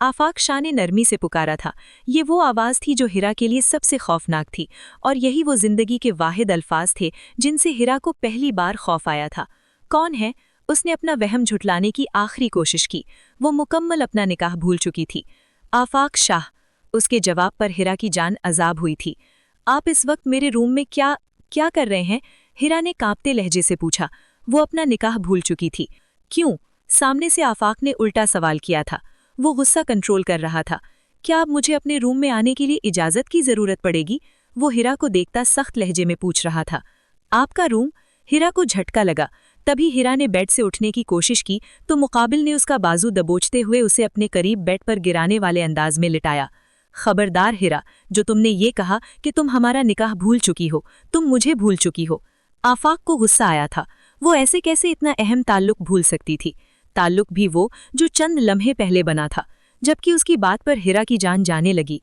آفاق شاہ نے نرمی سے پکارا تھا۔ یہ وہ آواز تھی جو ہیرا کے لیے سب سے خوفناک تھی، اور یہی وہ زندگی کے واحد الفاظ تھے جن سے ہیرا کو پہلی بار خوف آیا تھا۔ کون ہے؟ اس نے اپنا وہم جھٹلانے کی آخری کوشش کی۔ وہ مکمل اپنا نکاح بھول چکی تھی۔ آفاق شاہ، اس کے جواب پر ہیرا کی جان عذاب ہوئی تھی۔ آپ اس وقت میرے روم میں کیا کر رہے ہیں؟ ہیرا نے کانپتے لہجے سے پوچھا۔ وہ اپنا نکاح بھول چکی تھی۔ کیوں؟ سامنے سے آفاق نے الٹا سوال کیا تھا۔ وہ غصہ کنٹرول کر رہا تھا۔ کیا اب مجھے اپنے روم میں آنے کے لیے اجازت کی ضرورت پڑے گی؟ وہ ہیرا کو دیکھتا سخت لہجے میں پوچھ رہا تھا۔ آپ کا روم؟ ہیرا کو جھٹکا لگا۔ تبھی ہیرا نے بیڈ سے اٹھنے کی کوشش کی تو مقابل نے اس کا بازو دبوچتے ہوئے اسے اپنے قریب بیڈ پر گرانے والے انداز میں لٹایا۔ خبردار ہیرا، جو تم نے یہ کہا کہ تم ہمارا نکاح بھول چکی ہو، تم مجھے بھول چکی ہو۔ آفاق کو غصہ آیا تھا۔ وہ ایسے کیسے اتنا اہم تعلق بھول سکتی تھی؟ تعلق بھی وہ جو چند لمحے پہلے بنا تھا، جبکہ اس کی بات پر ہیرا کی جان جانے لگی۔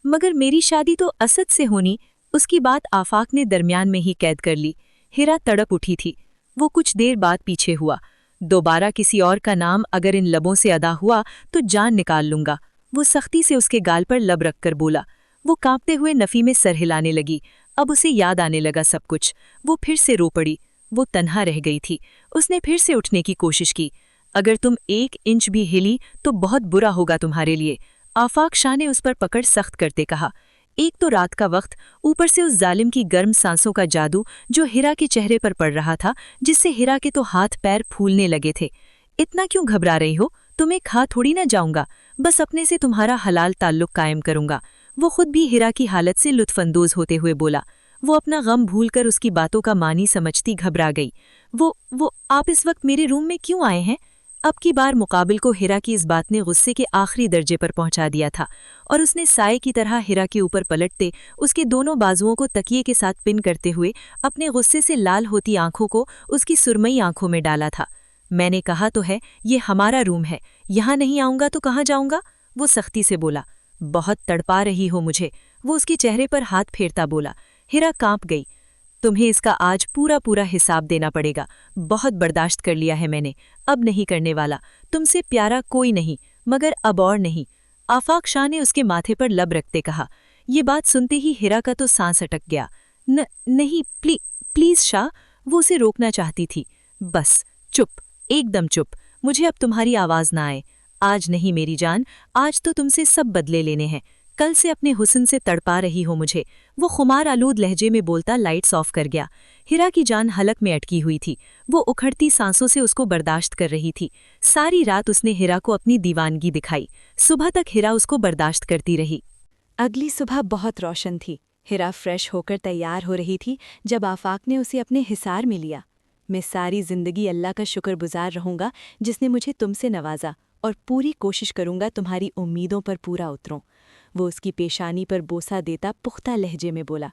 مگر میری شادی تو اسد سے ہونی، اس کی بات آفاق نے درمیان میں ہی قید کر لی۔ ہیرا تڑپ اٹھی تھی۔ وہ کچھ دیر بعد پیچھے ہوا۔ دوبارہ کسی اور کا نام اگر ان لبوں سے ادا ہوا تو جان نکال لوں گا، وہ سختی سے اس کے گال پر لب رکھ کر بولا۔ وہ کانپتے ہوئے نفی میں سر ہلانے لگی۔ اب اسے یاد آنے لگا سب کچھ۔ وہ پھر سے رو پڑی۔ وہ تنہا رہ گئی تھی۔ اس نے پھر سے اٹھنے کی کوشش کی۔ اگر تم 1 انچ بھی ہلی تو بہت برا ہوگا تمہارے لیے، آفاق شاہ نے اس پر پکڑ سخت کرتے کہا۔ ایک تو رات کا وقت، اوپر سے اس ظالم کی گرم سانسوں کا جادو جو ہیرا کے چہرے پر پڑ رہا تھا، جس سے ہیرا کے تو ہاتھ پیر پھولنے لگے تھے۔ اتنا کیوں گھبرا رہی ہو؟ تمہیں کھا تھوڑی نہ جاؤں گا، بس اپنے سے تمہارا حلال تعلق قائم کروں گا۔ وہ خود بھی ہیرا کی حالت سے لطف اندوز ہوتے ہوئے بولا۔ وہ اپنا غم بھول کر اس کی باتوں کا معنی سمجھتی گھبرا گئی۔ وہ آپ اس وقت میرے روم میں کیوں آئے ہیں؟ اب کی بار مقابل کو ہیرا کی اس بات نے غصے کے آخری درجے پر پہنچا دیا تھا، اور اس نے سائے کی طرح ہیرا کے اوپر پلٹتے اس کے دونوں بازوؤں کو تکیے کے ساتھ پن کرتے ہوئے اپنے غصے سے لال ہوتی آنکھوں کو اس کی سرمئی آنکھوں میں ڈالا تھا۔ میں نے کہا تو ہے یہ ہمارا روم ہے، یہاں نہیں آؤں گا تو کہاں جاؤں گا؟ وہ سختی سے بولا۔ بہت تڑپا رہی ہو مجھے، وہ اس کے چہرے پر ہاتھ پھیرتا بولا۔ ہیرا کانپ گئی۔ تمہیں اس کا آج پورا حساب دینا پڑے گا۔ بہت برداشت کر لیا ہے میں نے، اب نہیں کرنے والا۔ تم سے پیارا کوئی نہیں، مگر اب اور نہیں۔ آفاق شاہ نے اس کے ماتھے پر لب رکھتے کہا۔ یہ بات سنتے ہی ہیرا کا تو سانس اٹک گیا۔ نہیں پلیز شاہ، وہ اسے روکنا چاہتی تھی۔ بس چپ، ایک دم چپ، مجھے اب تمہاری آواز نہ آئے۔ آج نہیں میری جان، آج تو تم سے سب بدلے لینے ہیں۔ کل سے اپنے حسن سے تڑپا رہی ہو مجھے، وہ خمار آلود لہجے میں بولتا لائٹس آف کر گیا۔ ہیرا کی جان حلق میں اٹکی ہوئی تھی۔ وہ اکھڑتی سانسوں سے اس کو برداشت کر رہی تھی۔ ساری رات اس نے ہیرا کو اپنی دیوانگی دکھائی۔ صبح تک ہیرا اس کو برداشت کرتی رہی۔ اگلی صبح بہت روشن تھی۔ ہیرا فریش ہو کر تیار ہو رہی تھی جب آفاق نے اسے اپنے حصار میں لیا۔ میں ساری زندگی اللہ کا شکر گزار رہوں گا جس نے مجھے تم سے نوازا، اور پوری کوشش کروں گا تمہاری امیدوں پر پورا اتروں۔ وہ اس کی پیشانی پر بوسہ دیتا پختہ لہجے میں بولا۔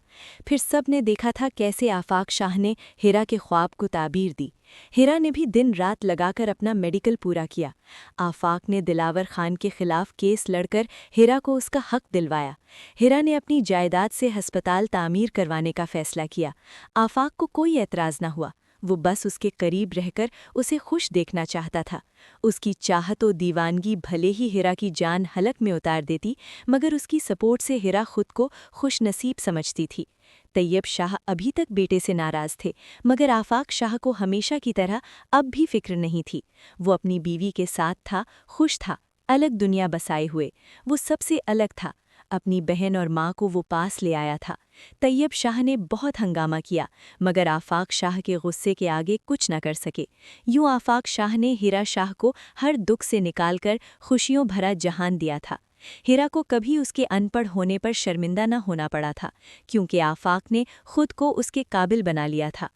پھر سب نے دیکھا تھا کیسے آفاق شاہ نے ہیرا کے خواب کو تعبیر دی۔ ہیرا نے بھی دن رات لگا کر اپنا میڈیکل پورا کیا۔ آفاق نے دلاور خان کے خلاف کیس لڑ کر ہیرا کو اس کا حق دلوایا۔ ہیرا نے اپنی جائیداد سے ہسپتال تعمیر کروانے کا فیصلہ کیا۔ آفاق کو کوئی اعتراض نہ ہوا، وہ بس اس کے قریب رہ کر اسے خوش دیکھنا چاہتا تھا۔ اس کی چاہت و دیوانگی بھلے ہی ہیرا کی جان حلق میں اتار دیتی، مگر اس کی سپورٹ سے ہیرا خود کو خوش نصیب سمجھتی تھی۔ طیب شاہ ابھی تک بیٹے سے ناراض تھے، مگر آفاق شاہ کو ہمیشہ کی طرح اب بھی فکر نہیں تھی۔ وہ اپنی بیوی کے ساتھ تھا، خوش تھا، الگ دنیا بسائے ہوئے۔ وہ سب سے الگ تھا۔ اپنی بہن اور ماں کو وہ پاس لے آیا تھا۔ طیب شاہ نے بہت ہنگامہ کیا، مگر آفاق شاہ کے غصے کے آگے کچھ نہ کر سکے۔ یوں آفاق شاہ نے ہیرا شاہ کو ہر دکھ سے نکال کر خوشیوں بھرا جہان دیا تھا۔ ہیرا کو کبھی اس کے ان پڑھ ہونے پر شرمندہ نہ ہونا پڑا تھا، کیونکہ آفاق نے خود کو اس کے قابل بنا لیا تھا۔